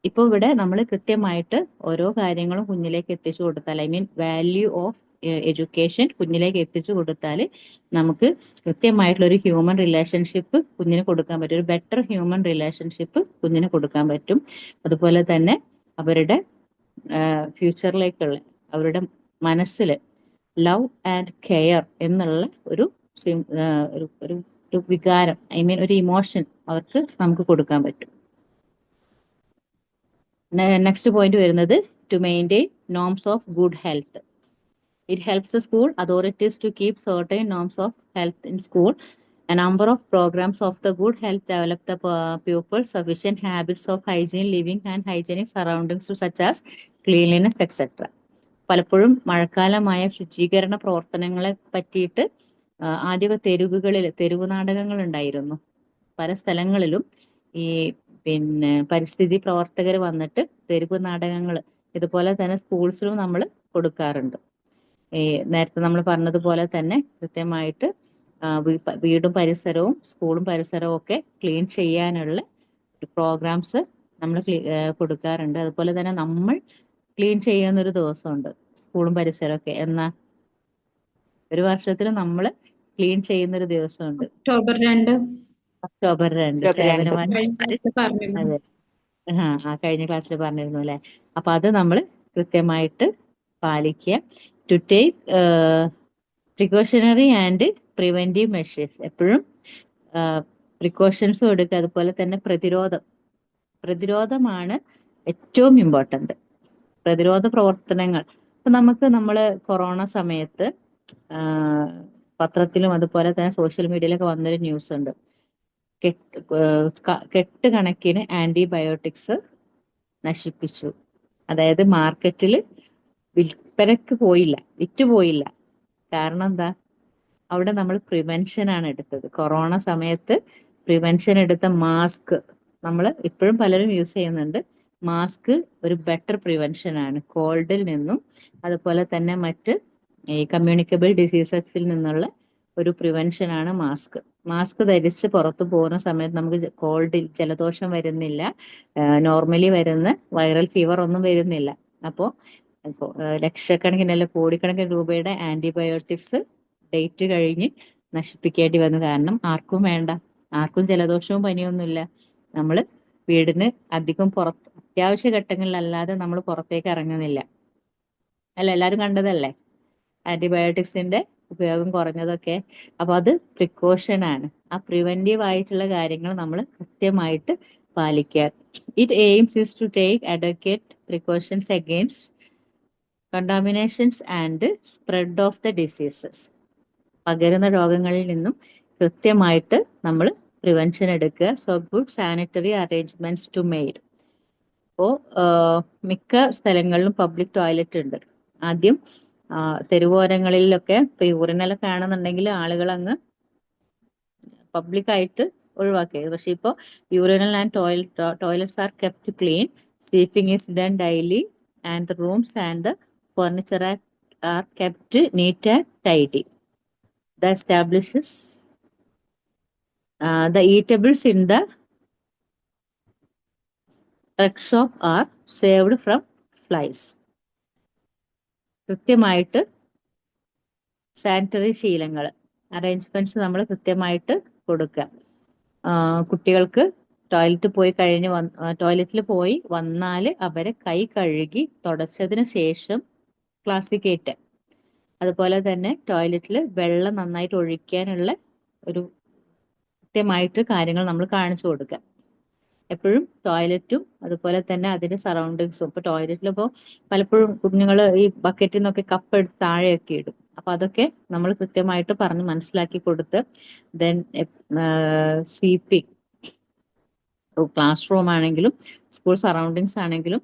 ഇപ്പൊ ഇവിടെ നമ്മൾ കൃത്യമായിട്ട് ഓരോ കാര്യങ്ങളും കുഞ്ഞിലേക്ക് എത്തിച്ചു കൊടുത്താൽ, I mean value of education കുഞ്ഞിലേക്ക് എത്തിച്ചു കൊടുത്താൽ നമുക്ക് കൃത്യമായിട്ടുള്ള ഒരു ഹ്യൂമൻ റിലേഷൻഷിപ്പ് കുഞ്ഞിന് കൊടുക്കാൻ പറ്റും. ഒരു ബെറ്റർ ഹ്യൂമൻ റിലേഷൻഷിപ്പ് കുഞ്ഞിന് കൊടുക്കാൻ പറ്റും. അതുപോലെ തന്നെ അവരുടെ ഫ്യൂച്ചറിലേക്കുള്ള അവരുടെ മനസ്സിൽ ലവ് ആൻഡ് കെയർ എന്നുള്ള ഒരു വികാരം, ഐ മീൻ ഒരു ഇമോഷൻ അവർക്ക് നമുക്ക് കൊടുക്കാൻ പറ്റും. നെക്സ്റ്റ് പോയിന്റ് വരുന്നത് to maintain norms of good health. It helps the school authorities to keep certain norms of health in school. A number of programs of the good health develop the pupils sufficient habits of hygiene, living and hygienic surroundings such as cleanliness, etc. പലപ്പോഴും മഴക്കാലമായ ശുചീകരണ പ്രവർത്തനങ്ങളെ പറ്റിയിട്ട് ആദ്യമൊക്കെ തെരുവ് നാടകങ്ങൾ ഉണ്ടായിരുന്നു. പല സ്ഥലങ്ങളിലും ഈ പിന്നെ പരിസ്ഥിതി പ്രവർത്തകർ വന്നിട്ട് തെരുവ് നാടകങ്ങൾ ഇതുപോലെ തന്നെ സ്കൂൾസിലും നമ്മൾ കൊടുക്കാറുണ്ട്. ഈ നേരത്തെ നമ്മൾ പറഞ്ഞതുപോലെ തന്നെ കൃത്യമായിട്ട് വീടും പരിസരവും സ്കൂളും പരിസരവും ഒക്കെ ക്ലീൻ ചെയ്യാനുള്ള പ്രോഗ്രാംസ് നമ്മൾ കൊടുക്കാറുണ്ട്. അതുപോലെ തന്നെ നമ്മൾ ക്ലീൻ ചെയ്യുന്ന ഒരു ദിവസമുണ്ട് സ്കൂളും പരിസരമൊക്കെ. എന്നാ ഒരു വർഷത്തിൽ നമ്മൾ ക്ലീൻ ചെയ്യുന്ന ഒരു ദിവസമുണ്ട്, October 2. ഒക്ടോബർ 2 സേവനവാരം. കഴിഞ്ഞ ആഴ്ച പറഞ്ഞിരുന്നു. അതെ. കഴിഞ്ഞ ക്ലാസ്സിൽ പറഞ്ഞിരുന്നു അല്ലെ. അപ്പൊ അത് നമ്മൾ കൃത്യമായിട്ട് പാലിക്കുക. To take precautionary and preventive measures. എപ്പോഴും പ്രിക്കോഷൻസും എടുക്കുക. അതുപോലെ തന്നെ പ്രതിരോധമാണ് ഏറ്റവും ഇമ്പോർട്ടന്റ്. പ്രതിരോധ പ്രവർത്തനങ്ങൾ. ഇപ്പൊ നമ്മള് കൊറോണ സമയത്ത് പത്രത്തിലും അതുപോലെ തന്നെ സോഷ്യൽ മീഡിയയിലൊക്കെ വന്നൊരു ന്യൂസ് ഉണ്ട്. കെട്ടുകണക്കിന് ആന്റിബയോട്ടിക്സ് നശിപ്പിച്ചു. അതായത് മാർക്കറ്റിൽ വിൽപ്പനക്ക് പോയില്ല, വിറ്റുപോയില്ല. കാരണം എന്താ? അവിടെ നമ്മൾ പ്രിവെൻഷൻ ആണ് എടുത്തത്. കൊറോണ സമയത്ത് പ്രിവെൻഷൻ എടുത്ത മാസ്ക് നമ്മൾ ഇപ്പോഴും പലരും യൂസ് ചെയ്യുന്നുണ്ട്. മാസ്ക് ഒരു ബെറ്റർ പ്രിവെൻഷൻ ആണ് കോൾഡിൽ നിന്നും അതുപോലെ തന്നെ മറ്റ് ഈ കമ്മ്യൂണിക്കബിൾ ഡിസീസസിൽ നിന്നുള്ള ഒരു പ്രിവെൻഷൻ ആണ് മാസ്ക്. മാസ്ക് ധരിച്ച് പുറത്തു പോകുന്ന സമയത്ത് നമുക്ക് ജലദോഷം വരുന്നില്ല, നോർമലി വരുന്ന വൈറൽ ഫീവർ ഒന്നും വരുന്നില്ല. അപ്പോൾ ലക്ഷക്കണക്കിന് അല്ല കോടിക്കണക്കിന് രൂപയുടെ ആന്റിബയോട്ടിക്സ് ഡേറ്റ് കഴിഞ്ഞ് നശിപ്പിക്കേണ്ടി വന്നു. കാരണം ആർക്കും വേണ്ട, ആർക്കും ജലദോഷവും പനിയൊന്നുമില്ല. നമ്മൾ വീടിന് അധികം അത്യാവശ്യ ഘട്ടങ്ങളിലല്ലാതെ നമ്മൾ പുറത്തേക്ക് ഇറങ്ങുന്നില്ല അല്ല, എല്ലാവരും കണ്ടതല്ലേ ആന്റിബയോട്ടിക്സിന്റെ ഉപയോഗം കുറഞ്ഞതൊക്കെ. അപ്പൊ അത് പ്രിക്കോഷൻ ആണ്. ആ പ്രിവെന്റീവ് ആയിട്ടുള്ള കാര്യങ്ങൾ നമ്മൾ കൃത്യമായിട്ട് പാലിക്കുക. It aims is to take advocate precautions against contaminations and spread of the diseases. പകരുന്ന രോഗങ്ങളിൽ നിന്നും കൃത്യമായിട്ട് നമ്മൾ പ്രിവെൻഷൻ എടുക്കുക. So good sanitary arrangements to made. അപ്പോ മിക്ക സ്ഥലങ്ങളിലും പബ്ലിക് ടോയ്ലറ്റ് ഉണ്ട്. ആദ്യം തെരുവോരങ്ങളിലൊക്കെ ഇപ്പൊ യൂറിനലൊക്കെ ആണെന്നുണ്ടെങ്കിൽ ആളുകൾ അങ്ങ് പബ്ലിക്കായിട്ട് ഒഴിവാക്കിയത്. പക്ഷെ ഇപ്പൊ urinal and toilets R kept clean. Sweeping is done daily and the rooms and the furniture R kept neat and tidy. The establishes the eatables in the truck shop are saved from flies. കൃത്യമായിട്ട് sanitary ശീലങ്ങൾ arrangements നമ്മൾ കൃത്യമായിട്ട് കൊടുക്കുക. കുട്ടികൾക്ക് ടോയ്ലറ്റിൽ പോയി വന്നാൽ അവരെ കൈ കഴുകി തുടച്ചതിന് ശേഷം ക്ലാസ്സിൽ കയറ്റുക. അതുപോലെ തന്നെ ടോയ്ലറ്റിൽ വെള്ളം നന്നായിട്ട് ഒഴിക്കാനുള്ള ഒരു കൃത്യമായിട്ട് കാര്യങ്ങൾ നമ്മൾ കാണിച്ചു കൊടുക്കുക. എപ്പോഴും ടോയ്ലറ്റും അതുപോലെ തന്നെ അതിന്റെ സറൗണ്ടിങ്സും. ഇപ്പൊ ടോയ്ലറ്റിൽ ഇപ്പോൾ പലപ്പോഴും കുഞ്ഞുങ്ങൾ ഈ ബക്കറ്റിൽ നിന്നൊക്കെ കപ്പ് എടുത്ത് താഴെയൊക്കെ ഇടും. അപ്പൊ അതൊക്കെ നമ്മൾ കൃത്യമായിട്ട് പറഞ്ഞ് മനസ്സിലാക്കി കൊടുത്ത് ദെൻ സ്വീപ്പിംഗ് ക്ലാസ് റൂം ആണെങ്കിലും സ്കൂൾ സറൗണ്ടിങ്സ് ആണെങ്കിലും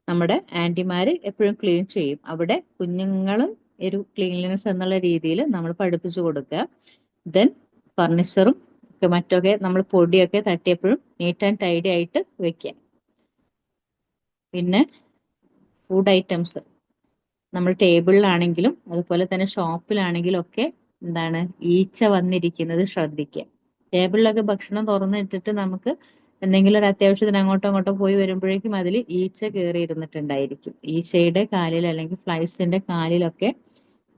നമ്മുടെ ആന്റിമാര് എപ്പോഴും ക്ലീൻ ചെയ്യും. അവിടെ കുഞ്ഞുങ്ങളും ഒരു ക്ലീൻലിനെസ് എന്നുള്ള രീതിയിൽ നമ്മൾ പഠിപ്പിച്ചു കൊടുക്കുക. ദെൻ ഫർണിച്ചറും മറ്റൊക്കെ നമ്മൾ പൊടിയൊക്കെ തട്ടിയപ്പോഴും നീറ്റ് ആൻഡ് ടൈഡി ആയിട്ട് വെക്കുക. പിന്നെ ഫുഡ് ഐറ്റംസ് നമ്മൾ ടേബിളിലാണെങ്കിലും അതുപോലെ തന്നെ ഷോപ്പിലാണെങ്കിലും ഒക്കെ എന്താണ് ഈച്ച വന്നിരിക്കുന്നത് ശ്രദ്ധിക്കുക. ടേബിളിലൊക്കെ ഭക്ഷണം തുറന്നിട്ടിട്ട് നമുക്ക് എന്തെങ്കിലും ഒരു അത്യാവശ്യത്തിന് അങ്ങോട്ടോ ഇങ്ങോട്ടോ പോയി വരുമ്പോഴേക്കും അതിൽ ഈച്ച കയറി ഇരുന്നിട്ടുണ്ടായിരിക്കും. ഈച്ചയുടെ കാലിൽ അല്ലെങ്കിൽ ഫ്ലൈസിന്റെ കാലിലൊക്കെ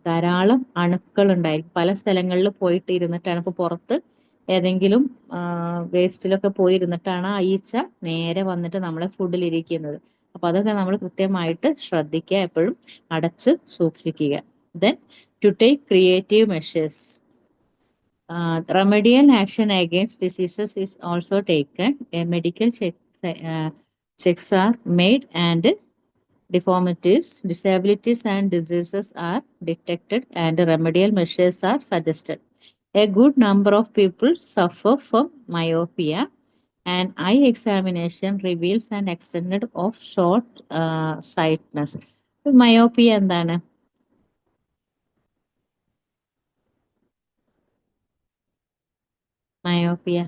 ധാരാളം അണുക്കൾ ഉണ്ടായിരിക്കും. പല സ്ഥലങ്ങളിൽ പോയിട്ട് ഇരുന്നിട്ടാണ് ഇപ്പൊ പുറത്ത് ഏതെങ്കിലും വേസ്റ്റിലൊക്കെ പോയി ഇരുന്നിട്ടാണ് ആ ഈച്ച നേരെ വന്നിട്ട് നമ്മളെ ഫുഡിൽ ഇരിക്കുന്നത്. അപ്പൊ അതൊക്കെ നമ്മൾ കൃത്യമായിട്ട് ശ്രദ്ധിക്കുക, എപ്പോഴും അടച്ച് സൂക്ഷിക്കുക. Then to take creative measures. Remedial action against diseases is also taken. Medical checks are made and deformities, disabilities and diseases are detected and remedial measures are suggested. A good number of people suffer from myopia. An eye examination reveals an extent of short sightedness. Myopia എന്താണ്? Myopia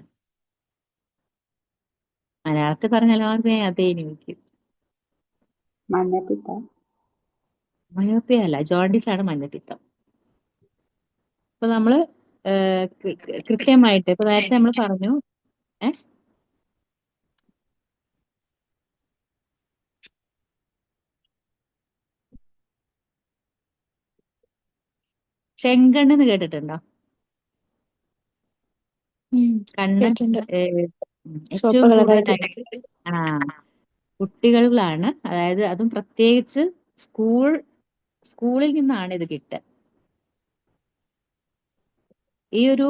മലയാളത്തിൽ പറഞ്ഞ എല്ലാവർക്കും അതേ എനിക്ക്. മഞ്ഞപ്പിത്തം. Myopia അല്ല, jaundice ആണ് മഞ്ഞപ്പിത്തം. അപ്പൊ നമ്മള് കൃത്യമായിട്ട് ഇപ്പൊ നേരത്തെ നമ്മൾ പറഞ്ഞു ചെങ്കണ്ണെന്ന് കേട്ടിട്ടുണ്ടോ? കണ്ണ് കേട്ടിട്ടുണ്ട്. ചുവപ്പ് ഏറ്റവും കളറായിട്ട്. കൂടുതലായിട്ട് ആ കുട്ടികളിലാണ്, അതായത് അതും പ്രത്യേകിച്ച് സ്കൂളിൽ നിന്നാണ് ഇത് കിട്ടുക. ഈ ഒരു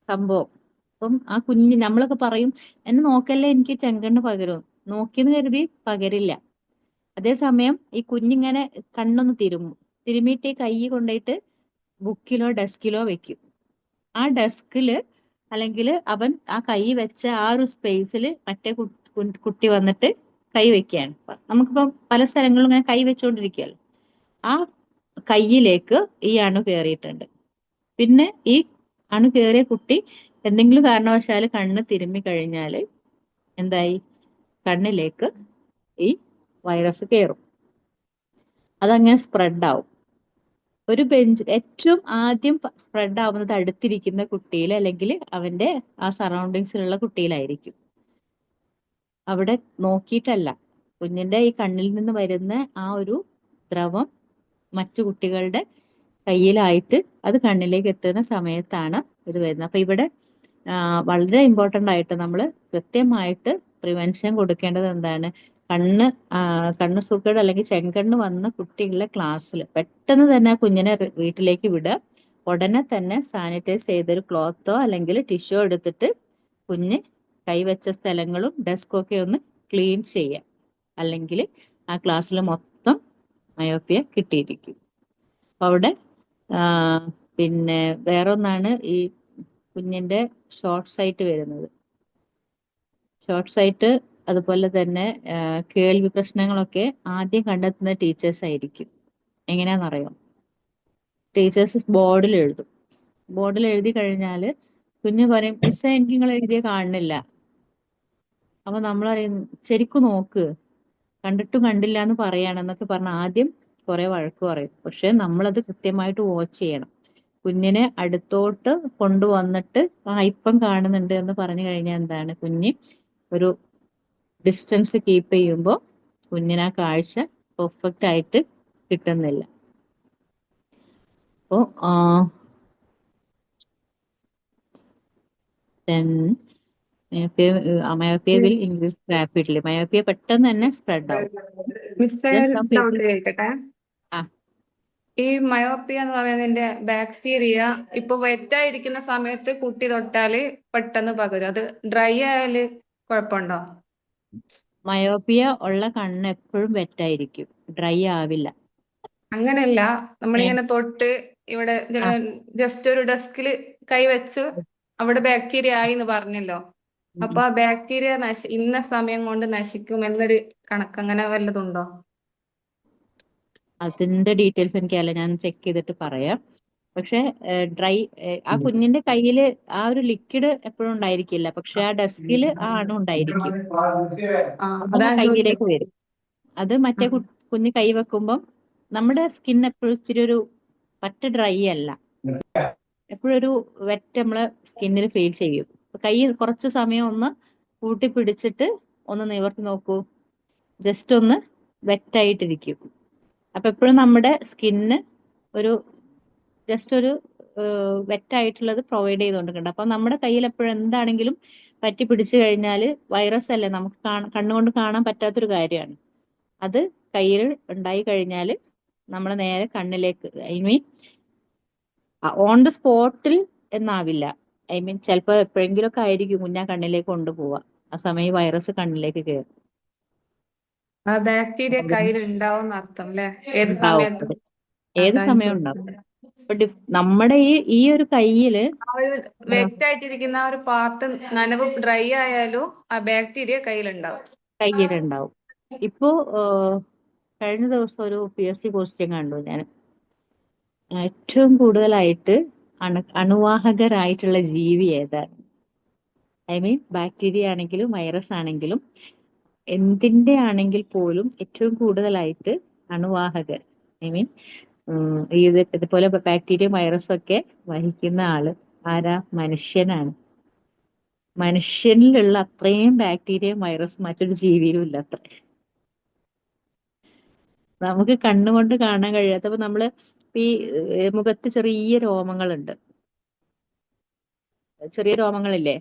സംഭവം. അപ്പം ആ കുഞ്ഞ് നമ്മളൊക്കെ പറയും എന്നെ നോക്കല്ലേ എനിക്ക് ചെങ്കണ്ണ് പകരും, നോക്കിയെന്ന് കരുതി പകരില്ല. അതേസമയം ഈ കുഞ്ഞിങ്ങനെ കണ്ണൊന്ന് തിരുമിയിട്ട് ഈ കൈ കൊണ്ടുപോയിട്ട് ബുക്കിലോ ഡെസ്കിലോ വെക്കും. ആ ഡെസ്കില് അല്ലെങ്കിൽ അവൻ ആ കൈ വെച്ച ആ ഒരു സ്പേസിൽ മറ്റേ കുട്ടി വന്നിട്ട് കൈ വെക്കുകയാണ്. നമുക്കിപ്പം പല സ്ഥലങ്ങളിലും ഇങ്ങനെ കൈ വെച്ചുകൊണ്ടിരിക്കുകയല്ലോ. ആ കൈയിലേക്ക് ഈ അണു കയറിയിട്ടുണ്ട്. പിന്നെ ഈ അണു കയറിയ കുട്ടി എന്തെങ്കിലും കാരണവശാൽ കണ്ണ് തിരുമ്മി കഴിഞ്ഞാല് എന്തായി, കണ്ണിലേക്ക് ഈ വൈറസ് കയറും. അതങ്ങനെ സ്പ്രെഡ് ആവും. ഒരു ഏറ്റവും ആദ്യം സ്പ്രെഡ് ആവുന്നത് അടുത്തിരിക്കുന്ന കുട്ടിയിൽ അല്ലെങ്കിൽ അവന്റെ ആ സറൗണ്ടിങ്സിലുള്ള കുട്ടിയിലായിരിക്കും. അവിടെ നോക്കിയിട്ടല്ല, കുഞ്ഞിന്റെ ഈ കണ്ണിൽ നിന്ന് വരുന്ന ആ ഒരു ദ്രവം മറ്റു കുട്ടികളുടെ കയ്യിലായിട്ട് അത് കണ്ണിലേക്ക് എത്തുന്ന സമയത്താണ് ഇത് വരുന്നത്. അപ്പൊ ഇവിടെ വളരെ ഇമ്പോർട്ടന്റ് ആയിട്ട് നമ്മൾ കൃത്യമായിട്ട് പ്രിവെൻഷൻ കൊടുക്കേണ്ടത് എന്താണ്, കണ്ണ് സൂക്കേട് അല്ലെങ്കിൽ ചെങ്കണ്ണ് വന്ന കുട്ടികളുടെ ക്ലാസ്സിൽ പെട്ടെന്ന് തന്നെ ആ കുഞ്ഞിനെ വീട്ടിലേക്ക് വിടുക. ഉടനെ തന്നെ സാനിറ്റൈസ് ചെയ്തൊരു ക്ലോത്തോ അല്ലെങ്കിൽ ടിഷ്യൂ എടുത്തിട്ട് കുഞ്ഞ് കൈവച്ച സ്ഥലങ്ങളും ഡെസ്കും ഒക്കെ ഒന്ന് ക്ലീൻ ചെയ്യുക. അല്ലെങ്കിൽ ആ ക്ലാസ്സിൽ മൊത്തം മയോപ്പിയ കിട്ടിയിരിക്കും. അപ്പൊ അവിടെ പിന്നെ വേറൊന്നാണ് ഈ കുഞ്ഞിന്റെ ഷോർട്ട് സൈറ്റ് വരുന്നത്. ഷോർട്ട് സൈറ്റ് അതുപോലെ തന്നെ കേൾവി പ്രശ്നങ്ങളൊക്കെ ആദ്യം കണ്ടെത്തുന്ന ടീച്ചേഴ്സ് ആയിരിക്കും. എങ്ങനെയാണെന്നറിയാം, ടീച്ചേഴ്സ് ബോർഡിൽ എഴുതും. ബോർഡിൽ എഴുതി കഴിഞ്ഞാൽ കുഞ്ഞ് പറയും മിസ്സേ എനിക്ക് നിങ്ങൾ എഴുതിയ കാണുന്നില്ല. അപ്പൊ നമ്മളറിയും ശരിക്കും നോക്ക്, കണ്ടിട്ടും കണ്ടില്ല എന്ന് പറയാണെന്നൊക്കെ പറഞ്ഞ് ആദ്യം കുറെ വഴക്ക് പറയും. പക്ഷെ നമ്മളത് കൃത്യമായിട്ട് വാച്ച് ചെയ്യണം. കുഞ്ഞിനെ അടുത്തോട്ട് കൊണ്ടുവന്നിട്ട് ഇപ്പം കാണുന്നുണ്ട് എന്ന് പറഞ്ഞു കഴിഞ്ഞാൽ എന്താണ്, കുഞ്ഞ് ഒരു ഡിസ്റ്റൻസ് കീപ്പ് ചെയ്യുമ്പോൾ കുഞ്ഞിന് ആ കാഴ്ച പെർഫെക്റ്റ് ആയിട്ട് കിട്ടുന്നില്ല. അപ്പോ myopia will increase rapidly. Myopia പെട്ടെന്ന് തന്നെ സ്പ്രെഡ് ആവും. മിസ്സേ ഒരു ഡൗട്ട് ചോദിക്കട്ടെ. ആ ഈ മയോപ്പിയ എന്ന് പറയുന്നതിന്റെ ബാക്ടീരിയ ഇപ്പൊ വെറ്റായിരിക്കുന്ന സമയത്ത് കുട്ടി തൊട്ടാല് പെട്ടെന്ന് പകരും, അത് ഡ്രൈ ആയാല് കുഴപ്പമുണ്ടോ? മയോപ്പിയ ഉള്ള കണ്ണ് എപ്പോഴും വെറ്റായിരിക്കും, ഡ്രൈ ആവില്ല. അങ്ങനെയല്ല, ഏ, നമ്മളിങ്ങനെ തൊട്ട് ഇവിടെ ആ, ജസ്റ്റ് ഒരു ഡെസ്കില് കൈ വെച്ച് അവിടെ ബാക്ടീരിയ ആയി എന്ന് പറഞ്ഞല്ലോ. അപ്പൊ ഉം. ആ ബാക്ടീരിയ ഇന്ന സമയം കൊണ്ട് നശിക്കും എന്നൊരു കണക്ക് അങ്ങനെ വല്ലതുണ്ടോ? അതിന്റെ ഡീറ്റെയിൽസ് എനിക്കല്ല, ഞാൻ ചെക്ക് ചെയ്തിട്ട് പറയാം. പക്ഷെ ഡ്രൈ ആ കുഞ്ഞിന്റെ കയ്യില് ആ ഒരു ലിക്വിഡ് എപ്പോഴും ഉണ്ടായിരിക്കില്ല, പക്ഷെ ആ ഡെസ്കില് ആ അണു ഉണ്ടായിരിക്കും. അത് ആ അതാ ചോദിച്ചത്. കയ്യിലേക്ക് വരും. അത് മറ്റേ കുഞ്ഞ് കൈ വെക്കുമ്പം നമ്മുടെ സ്കിൻ എപ്പോഴും ഇച്ചിരി ഒരു പറ്റ ഡ്രൈ അല്ല, എപ്പോഴും ഒരു വെറ്റ് നമ്മളെ സ്കിന്നിൽ ഫീൽ ചെയ്യും. കൈ കുറച്ച് സമയം ഒന്ന് കൂട്ടി പിടിച്ചിട്ട് ഒന്ന് നിവർത്തി നോക്കൂ, ജസ്റ്റ് ഒന്ന് വെറ്റായിട്ടിരിക്കും. അപ്പൊ എപ്പോഴും നമ്മുടെ സ്കിന്ന് ഒരു ജസ്റ്റ് ഒരു വെറ്റായിട്ടുള്ളത് പ്രൊവൈഡ് ചെയ്തുകൊണ്ടിരിക്കുന്നുണ്ട്. അപ്പൊ നമ്മുടെ കയ്യിൽ എപ്പോഴും എന്താണെങ്കിലും പറ്റി പിടിച്ചു കഴിഞ്ഞാൽ വൈറസ് അല്ലേ, നമുക്ക് കണ്ണുകൊണ്ട് കാണാൻ പറ്റാത്തൊരു കാര്യമാണ്. അത് കയ്യിൽ ഉണ്ടായി കഴിഞ്ഞാൽ നമ്മൾ നേരെ കണ്ണിലേക്ക്, ഐ മീൻ ഓൺ ദ സ്പോട്ടിൽ എന്നാവില്ല, ഐ മീൻ ചിലപ്പോൾ എപ്പോഴെങ്കിലും ഒക്കെ ആയിരിക്കും കുഞ്ഞാ കണ്ണിലേക്ക് കൊണ്ടുപോവാ. ആ സമയം ഈ വൈറസ് കണ്ണിലേക്ക് കയറും. ആ ബാക്ടീരിയ കയ്യിൽ ഉണ്ടാവും അർത്ഥം അല്ലെ, ഏത് ഉണ്ടാവും, സമയത്തും. ഏത് അതാണ് സമയം ഉണ്ടാവും. ചോദിച്ചത്. അപ്പൊ നമ്മുടെ ഈ ഒരു കയ്യില് ആ ഒരു വെറ്റായിട്ടിരിക്കുന്ന ആ ഒരു പാർട്ട് നനവ് ഡ്രൈ ആയാലും ആ ബാക്ടീരിയ കയ്യിലുണ്ടാവും. കയ്യിലുണ്ടാവും. ഇപ്പോ കഴിഞ്ഞ ദിവസം ഒരു PSC ക്വസ്റ്റ്യൻ കണ്ടു ഞാൻ. ഏറ്റവും കൂടുതലായിട്ട് അണുവാഹകരായിട്ടുള്ള ജീവി ഏതാണ്? ഐ മീൻ ബാക്ടീരിയ ആണെങ്കിലും വൈറസ് ആണെങ്കിലും എന്തിന്റെ ആണെങ്കിൽ പോലും ഏറ്റവും കൂടുതലായിട്ട് അണുവാഹകർ, ഐ മീൻ ഇതുപോലെ ബാക്ടീരിയ വൈറസും ഒക്കെ വഹിക്കുന്ന ആള് ആരാ? മനുഷ്യനാണ്. മനുഷ്യനിലുള്ള അത്രയും ബാക്ടീരിയയും വൈറസും മറ്റൊരു ജീവിയിലും ഇല്ല അത്ര. നമുക്ക് കണ്ണുകൊണ്ട് കാണാൻ കഴിയാത്തപ്പോ നമ്മള് ഈ മുഖത്ത് ചെറിയ രോമങ്ങളുണ്ട്. ചെറിയ രോമങ്ങളില്ലേ,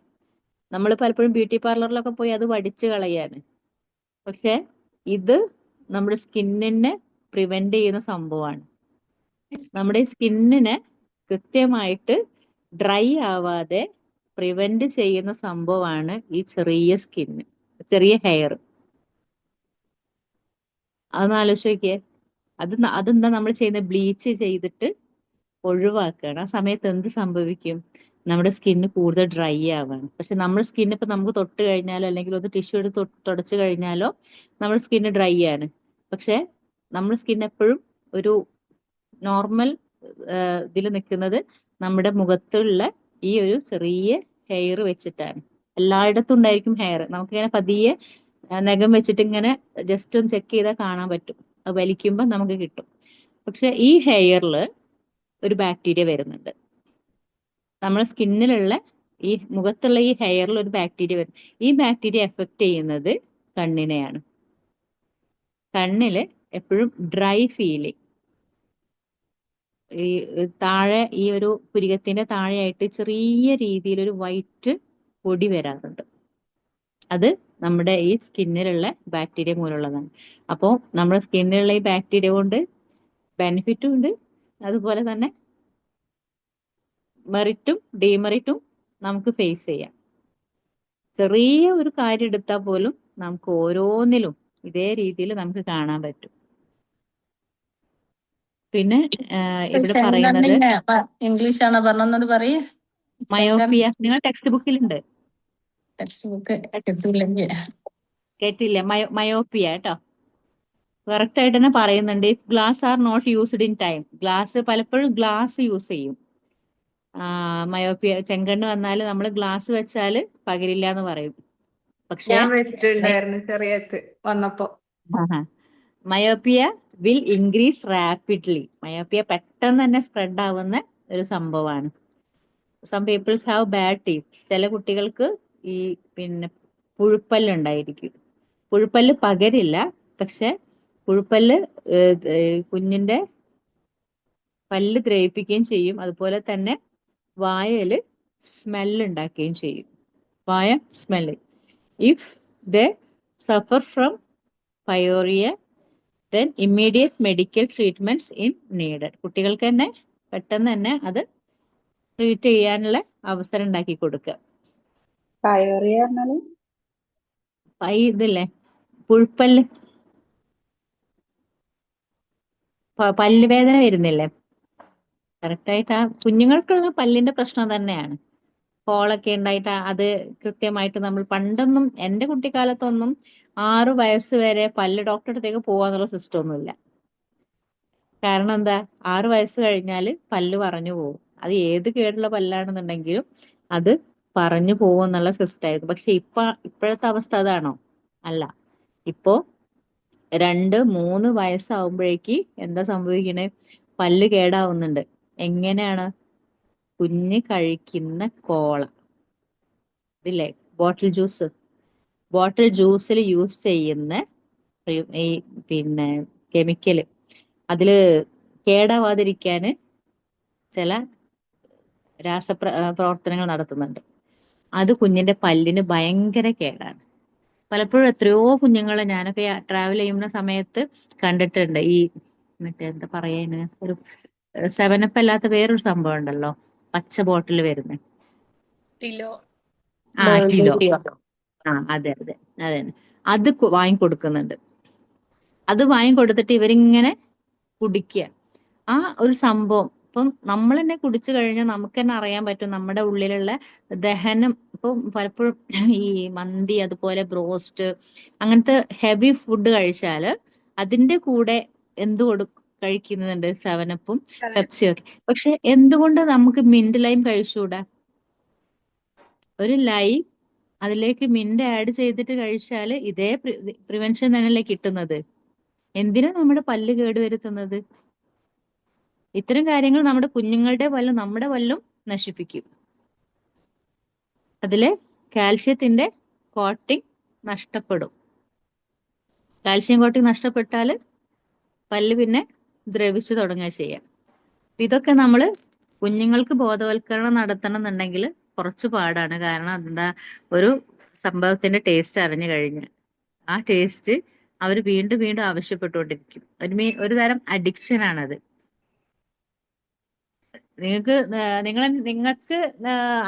നമ്മൾ പലപ്പോഴും ബ്യൂട്ടി പാർലറിലൊക്കെ പോയി അത് വടിച്ചു കളയാണ്. പക്ഷെ ഇത് നമ്മുടെ സ്കിന്നിനെ പ്രിവെന്റ് ചെയ്യുന്ന സംഭവമാണ്. നമ്മുടെ സ്കിന്നിനെ കൃത്യമായിട്ട് ഡ്രൈ ആവാതെ പ്രിവെന്റ് ചെയ്യുന്ന സംഭവമാണ് ഈ ചെറിയ സ്കിന്ന്, ചെറിയ ഹെയർ. അതൊന്ന് ആലോചിച്ച് നോക്കിയേ. അതെന്താ നമ്മൾ ചെയ്യുന്ന, ബ്ലീച്ച് ചെയ്തിട്ട് ഒഴിവാക്കുകയാണ്. ആ സമയത്ത് എന്ത് സംഭവിക്കും? നമ്മുടെ സ്കിന്ന് കൂടുതൽ ഡ്രൈ ആവാണ്. പക്ഷെ നമ്മുടെ സ്കിന്ന് ഇപ്പൊ നമുക്ക് തൊട്ട് കഴിഞ്ഞാലോ അല്ലെങ്കിൽ ഒരു ടിഷ്യൂ എടുത്ത് തുടച്ചു കഴിഞ്ഞാലോ നമ്മുടെ സ്കിന്ന് ഡ്രൈ ആണ്. പക്ഷെ നമ്മുടെ സ്കിൻ എപ്പോഴും ഒരു നോർമൽ ഇതിൽ നിൽക്കുന്നത് നമ്മുടെ മുഖത്തുള്ള ഈ ഒരു ചെറിയ ഹെയർ വെച്ചിട്ടാണ്. എല്ലായിടത്തും ഉണ്ടായിരിക്കും ഹെയർ. നമുക്കിങ്ങനെ പതിയെ നഖം വെച്ചിട്ട് ഇങ്ങനെ ജസ്റ്റ് ഒന്ന് ചെക്ക് ചെയ്താൽ കാണാൻ പറ്റും. അത് വലിക്കുമ്പോൾ നമുക്ക് കിട്ടും. പക്ഷെ ഈ ഹെയറിൽ ഒരു ബാക്ടീരിയ വരുന്നുണ്ട്. നമ്മുടെ സ്കിന്നിലുള്ള ഈ മുഖത്തുള്ള ഈ ഹെയറിൽ ഒരു ബാക്ടീരിയ വരും. ഈ ബാക്ടീരിയ എഫക്ട് ചെയ്യുന്നത് കണ്ണിനെയാണ്. കണ്ണില് എപ്പോഴും ഡ്രൈ ഫീലിംഗ്, ഈ താഴെ ഈ ഒരു പുരികത്തിന്റെ താഴെയായിട്ട് ചെറിയ രീതിയിൽ ഒരു വൈറ്റ് പൊടി വരാറുണ്ട്. അത് നമ്മുടെ ഈ സ്കിന്നിലുള്ള ബാക്ടീരിയ മൂലമുള്ളതാണ്. അപ്പോൾ നമ്മുടെ സ്കിന്നിലുള്ള ഈ ബാക്ടീരിയ കൊണ്ട് ബെനിഫിറ്റും ഉണ്ട്, അതുപോലെ തന്നെ മെറിറ്റും ഡീമെറിറ്റും നമുക്ക് ഫേസ് ചെയ്യാം. ചെറിയ ഒരു കാര്യം എടുത്താൽ പോലും നമുക്ക് ഓരോന്നിലും ഇതേ രീതിയിൽ നമുക്ക് കാണാൻ പറ്റും. പിന്നെ ഇവിടെ പറയുന്നത് ഇംഗ്ലീഷ് ആണോ പറഞ്ഞത്? പറയേ. മയോപ്പിയ നിങ്ങൾ ടെക്സ്റ്റ് ബുക്കിലുണ്ട്. ടെക്സ്റ്റ് ബുക്ക് എടുത്തില്ലെങ്കിൽ കേട്ടില്ല. മയോപ്പിയ കേട്ടോ, കറക്റ്റ് ആയിട്ട് തന്നെ പറയുന്നുണ്ട്. If glass are not used in time. Glass പലപ്പോഴും ഗ്ലാസ് യൂസ് ചെയ്യും. മയോപ്പിയ ചെങ്കണ്ണ് വന്നാൽ നമ്മൾ ഗ്ലാസ് വെച്ചാല് പകരില്ല എന്ന് പറയും. പക്ഷെ ഞാൻ വെച്ചിട്ടുണ്ടായിരുന്നു ചെറിയത്ത് വന്നപ്പോ. Myopia will increase rapidly. Myopia പെട്ടെന്ന് തന്നെ സ്പ്രെഡ് ആവുന്ന ഒരു സംഭവമാണ്. Some peoples have bad teeth. ചില കുട്ടികൾക്ക് ഈ പിന്നെ പുഴുപ്പല്ല് ഉണ്ടായിരിക്കും. പുഴുപ്പല്ല് പകരില്ല, പക്ഷെ പുഴുപ്പല്ല് കുഞ്ഞിന്റെ പല്ല് ദ്രവിപ്പിക്കുകയും ചെയ്യും. അതുപോലെ തന്നെ വായല് സ്മെല്ല് ഉണ്ടാക്കുകയും ചെയ്യും. വായ smell. If they suffer from pyorrhoea then immediate medical treatments in needed. കുട്ടികൾക്ക് തന്നെ പെട്ടെന്ന് തന്നെ അത് ട്രീറ്റ് ചെയ്യാനുള്ള അവസരം ഉണ്ടാക്കി കൊടുക്കുക. പയോറിയ ഇതില്ലേ പുഴുപ്പല്ല്, പല്ലുവേദന വരുന്നില്ലേ? കറക്റ്റായിട്ട് ആ കുഞ്ഞുങ്ങൾക്കുള്ള പല്ലിന്റെ പ്രശ്നം തന്നെയാണ്. കോളൊക്കെ ഉണ്ടായിട്ട് അത് കൃത്യമായിട്ട് നമ്മൾ പണ്ടൊന്നും, എന്റെ കുട്ടിക്കാലത്തൊന്നും 6 വയസ്സ് വരെ പല്ല് ഡോക്ടറെ അടുത്തേക്ക് പോവാന്നുള്ള സിസ്റ്റം ഒന്നുമില്ല. കാരണം എന്താ, 6 വയസ്സ് കഴിഞ്ഞാല് പല്ല് പറഞ്ഞു പോകും. അത് ഏത് കേടുള്ള പല്ലാണെന്നുണ്ടെങ്കിലും അത് പറഞ്ഞു പോകും എന്നുള്ള സിസ്റ്റം ആയിരുന്നു. പക്ഷെ ഇപ്പോഴത്തെ അവസ്ഥ അതാണോ? അല്ല. ഇപ്പോ 2-3 വയസ്സാവുമ്പോഴേക്ക് എന്താ സംഭവിക്കണേ? പല്ല് കേടാവുന്നുണ്ട്. എങ്ങനെയാണ്? കുഞ്ഞ് കഴിക്കുന്ന കോള ഇതില്ലേ, ബോട്ടിൽ ജ്യൂസിൽ യൂസ് ചെയ്യുന്ന ഈ പിന്നെ കെമിക്കല്, അതില് കേടാവാതിരിക്കാന് ചില പ്രവർത്തനങ്ങൾ നടത്തുന്നുണ്ട്. അത് കുഞ്ഞിന്റെ പല്ലിന് ഭയങ്കര കേടാണ്. പലപ്പോഴും എത്രയോ കുഞ്ഞുങ്ങളെ ഞാനൊക്കെ ട്രാവൽ ചെയ്യുന്ന സമയത്ത് കണ്ടിട്ടുണ്ട്. ഈ മറ്റേ എന്താ പറയാ, ഒരു 7up അല്ലാത്ത വേറൊരു സംഭവം ഉണ്ടല്ലോ, പച്ച ബോട്ടിൽ വരുന്നത്. ടിലോ. അതെ അതെ അതെ. അത് വാങ്ങിക്കൊടുക്കുന്നുണ്ട്. അത് വാങ്ങിക്കൊടുത്തിട്ട് ഇവരിങ്ങനെ കുടിക്കുക. ആ ഒരു സംഭവം ഇപ്പം നമ്മൾ തന്നെ കുടിച്ചു കഴിഞ്ഞാൽ നമുക്ക് തന്നെ അറിയാൻ പറ്റും നമ്മുടെ ഉള്ളിലുള്ള ദഹനം. ഇപ്പം പലപ്പോഴും ഈ മന്തി, അതുപോലെ ബ്രോസ്റ്റ്, അങ്ങനത്തെ ഹെവി ഫുഡ് കഴിച്ചാല് അതിന്റെ കൂടെ എന്ത് കഴിക്കുന്നുണ്ട്? 7upഉം പെപ്സിയും ഒക്കെ. പക്ഷെ എന്തുകൊണ്ട് നമുക്ക് മിന്റ് ലൈം കഴിച്ചുകൂടാ? ഒരു ലൈം അതിലേക്ക് മിന്റ് ആഡ് ചെയ്തിട്ട് കഴിച്ചാല് ഇതേ പ്രിവെൻഷൻ തന്നെയല്ലേ കിട്ടുന്നത്? എന്തിനാ നമ്മുടെ പല്ല് കേടുവരുത്തുന്നത്? ഇത്തരം കാര്യങ്ങൾ നമ്മുടെ കുഞ്ഞുങ്ങളുടെ പല്ലും നമ്മുടെ പല്ലും നശിപ്പിക്കും. അതിലെ കാൽഷ്യത്തിന്റെ കോട്ടിംഗ് നഷ്ടപ്പെടും. കാൽഷ്യം കോട്ടിംഗ് നഷ്ടപ്പെട്ടാൽ പല്ല് പിന്നെ ദ്രവിച്ചു തുടങ്ങുക ചെയ്യാം. ഇതൊക്കെ നമ്മൾ കുഞ്ഞുങ്ങൾക്ക് ബോധവൽക്കരണം നടത്തണം എന്നുണ്ടെങ്കിൽ കുറച്ച് പാടാണ്. കാരണം എന്താ, ഒരു സംഭവത്തിന്റെ ടേസ്റ്റ് അറിഞ്ഞു കഴിഞ്ഞ് ആ ടേസ്റ്റ് അവർ വീണ്ടും വീണ്ടും ആവശ്യപ്പെട്ടുകൊണ്ടിരിക്കും. ഒരു തരം അഡിക്ഷൻ ആണത്. നിങ്ങൾക്ക്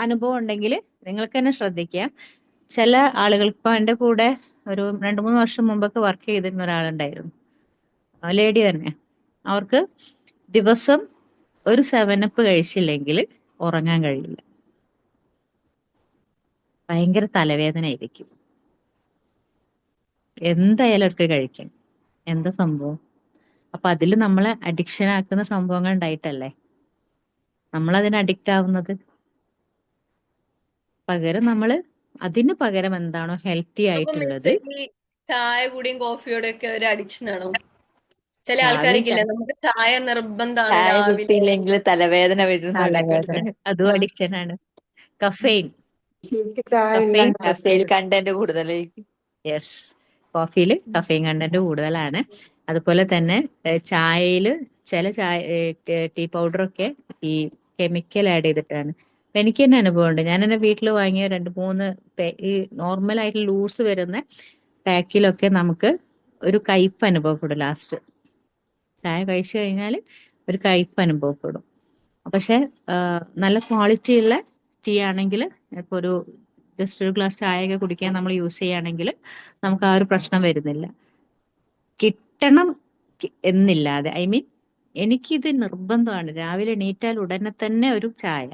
അനുഭവം ഉണ്ടെങ്കിൽ നിങ്ങൾക്ക് തന്നെ ദിവസം ചില ആളുകൾക്ക്, ഇപ്പൊ എന്റെ കൂടെ ഒരു 2-3 വർഷം മുമ്പൊക്കെ വർക്ക് ചെയ്തിരുന്ന ഒരാളുണ്ടായിരുന്നു, ലേഡി തന്നെ. അവർക്ക് ദിവസം ഒരു 7up കഴിച്ചില്ലെങ്കിൽ ഉറങ്ങാൻ കഴിയില്ല, ഭയങ്കര തലവേദന ആയിരിക്കും. എന്തായാലും അവർക്ക് കഴിക്കണം. എന്താ സംഭവം? അപ്പൊ അതിൽ നമ്മളെ അഡിക്ഷൻ ആക്കുന്ന സംഭവങ്ങൾ ഉണ്ടായിട്ടല്ലേ നമ്മൾ അതിന് അഡിക്റ്റ് ആവുന്നത്. പകരം അതിന് പകരം എന്താണോ ഹെൽത്തി അപ്പൊ ആയിട്ടുള്ളത്. മിസ് ഈ ചായ കുടിയും കോഫിയോടെ ഒക്കെ ഒരു അഡിക്ഷൻ ആണോ? ചില രാവിലെ ആൾക്കാരൊക്കെ ഇല്ലേ, നമുക്ക് ചായ നിർബന്ധമാണ് ചായ രാവിലെ. കുടിച്ചില്ലെങ്കിൽ തലവേദന വരുന്നവരൊക്കെ തലവേദന, ഉണ്ട്. അതും അഡിക്ഷൻ ആണ്. കഫെയിൻ എനിക്ക് ചായ കഫെയിൻ ഇല്ലാണ്ട് കഫയിൽ പറ്റില്ല. കണ്ടന്റ് കൂടുതലായിരിക്കും. യെസ്, കോഫിയിൽ കഫെയിൻ കണ്ടന്റ് കൂടുതലാണ്. അതുപോലെ തന്നെ ചായയില് ചില ടീ പൗഡറൊക്കെ ഈ കെമിക്കൽ ആഡ് ചെയ്തിട്ടാണ്. അപ്പൊ എനിക്ക് തന്നെ അനുഭവമുണ്ട്. ഞാൻ എന്റെ വീട്ടിൽ വാങ്ങിയ 2-3 ഈ നോർമൽ ആയിട്ട് ലൂസ് വരുന്ന പാക്കിലൊക്കെ നമുക്ക് ഒരു കയ്പ്പ് അനുഭവപ്പെടും. ലാസ്റ്റ് ചായ കഴിച്ചു കഴിഞ്ഞാൽ ഒരു കയ്പ്പ് അനുഭവപ്പെടും. പക്ഷെ നല്ല ക്വാളിറ്റി ഉള്ള ടീ ആണെങ്കിൽ, ഇപ്പൊ ഒരു ജസ്റ്റ് ഒരു ഗ്ലാസ് ചായയൊക്കെ കുടിക്കാൻ നമ്മൾ യൂസ് ചെയ്യുകയാണെങ്കിൽ നമുക്ക് ആ ഒരു പ്രശ്നം വരുന്നില്ല. കിട്ടണം എന്നില്ലാതെ, ഐ മീൻ എനിക്കിത് നിർബന്ധമാണ്. രാവിലെ എണീറ്റാൽ ഉടനെ തന്നെ ഒരു ചായ,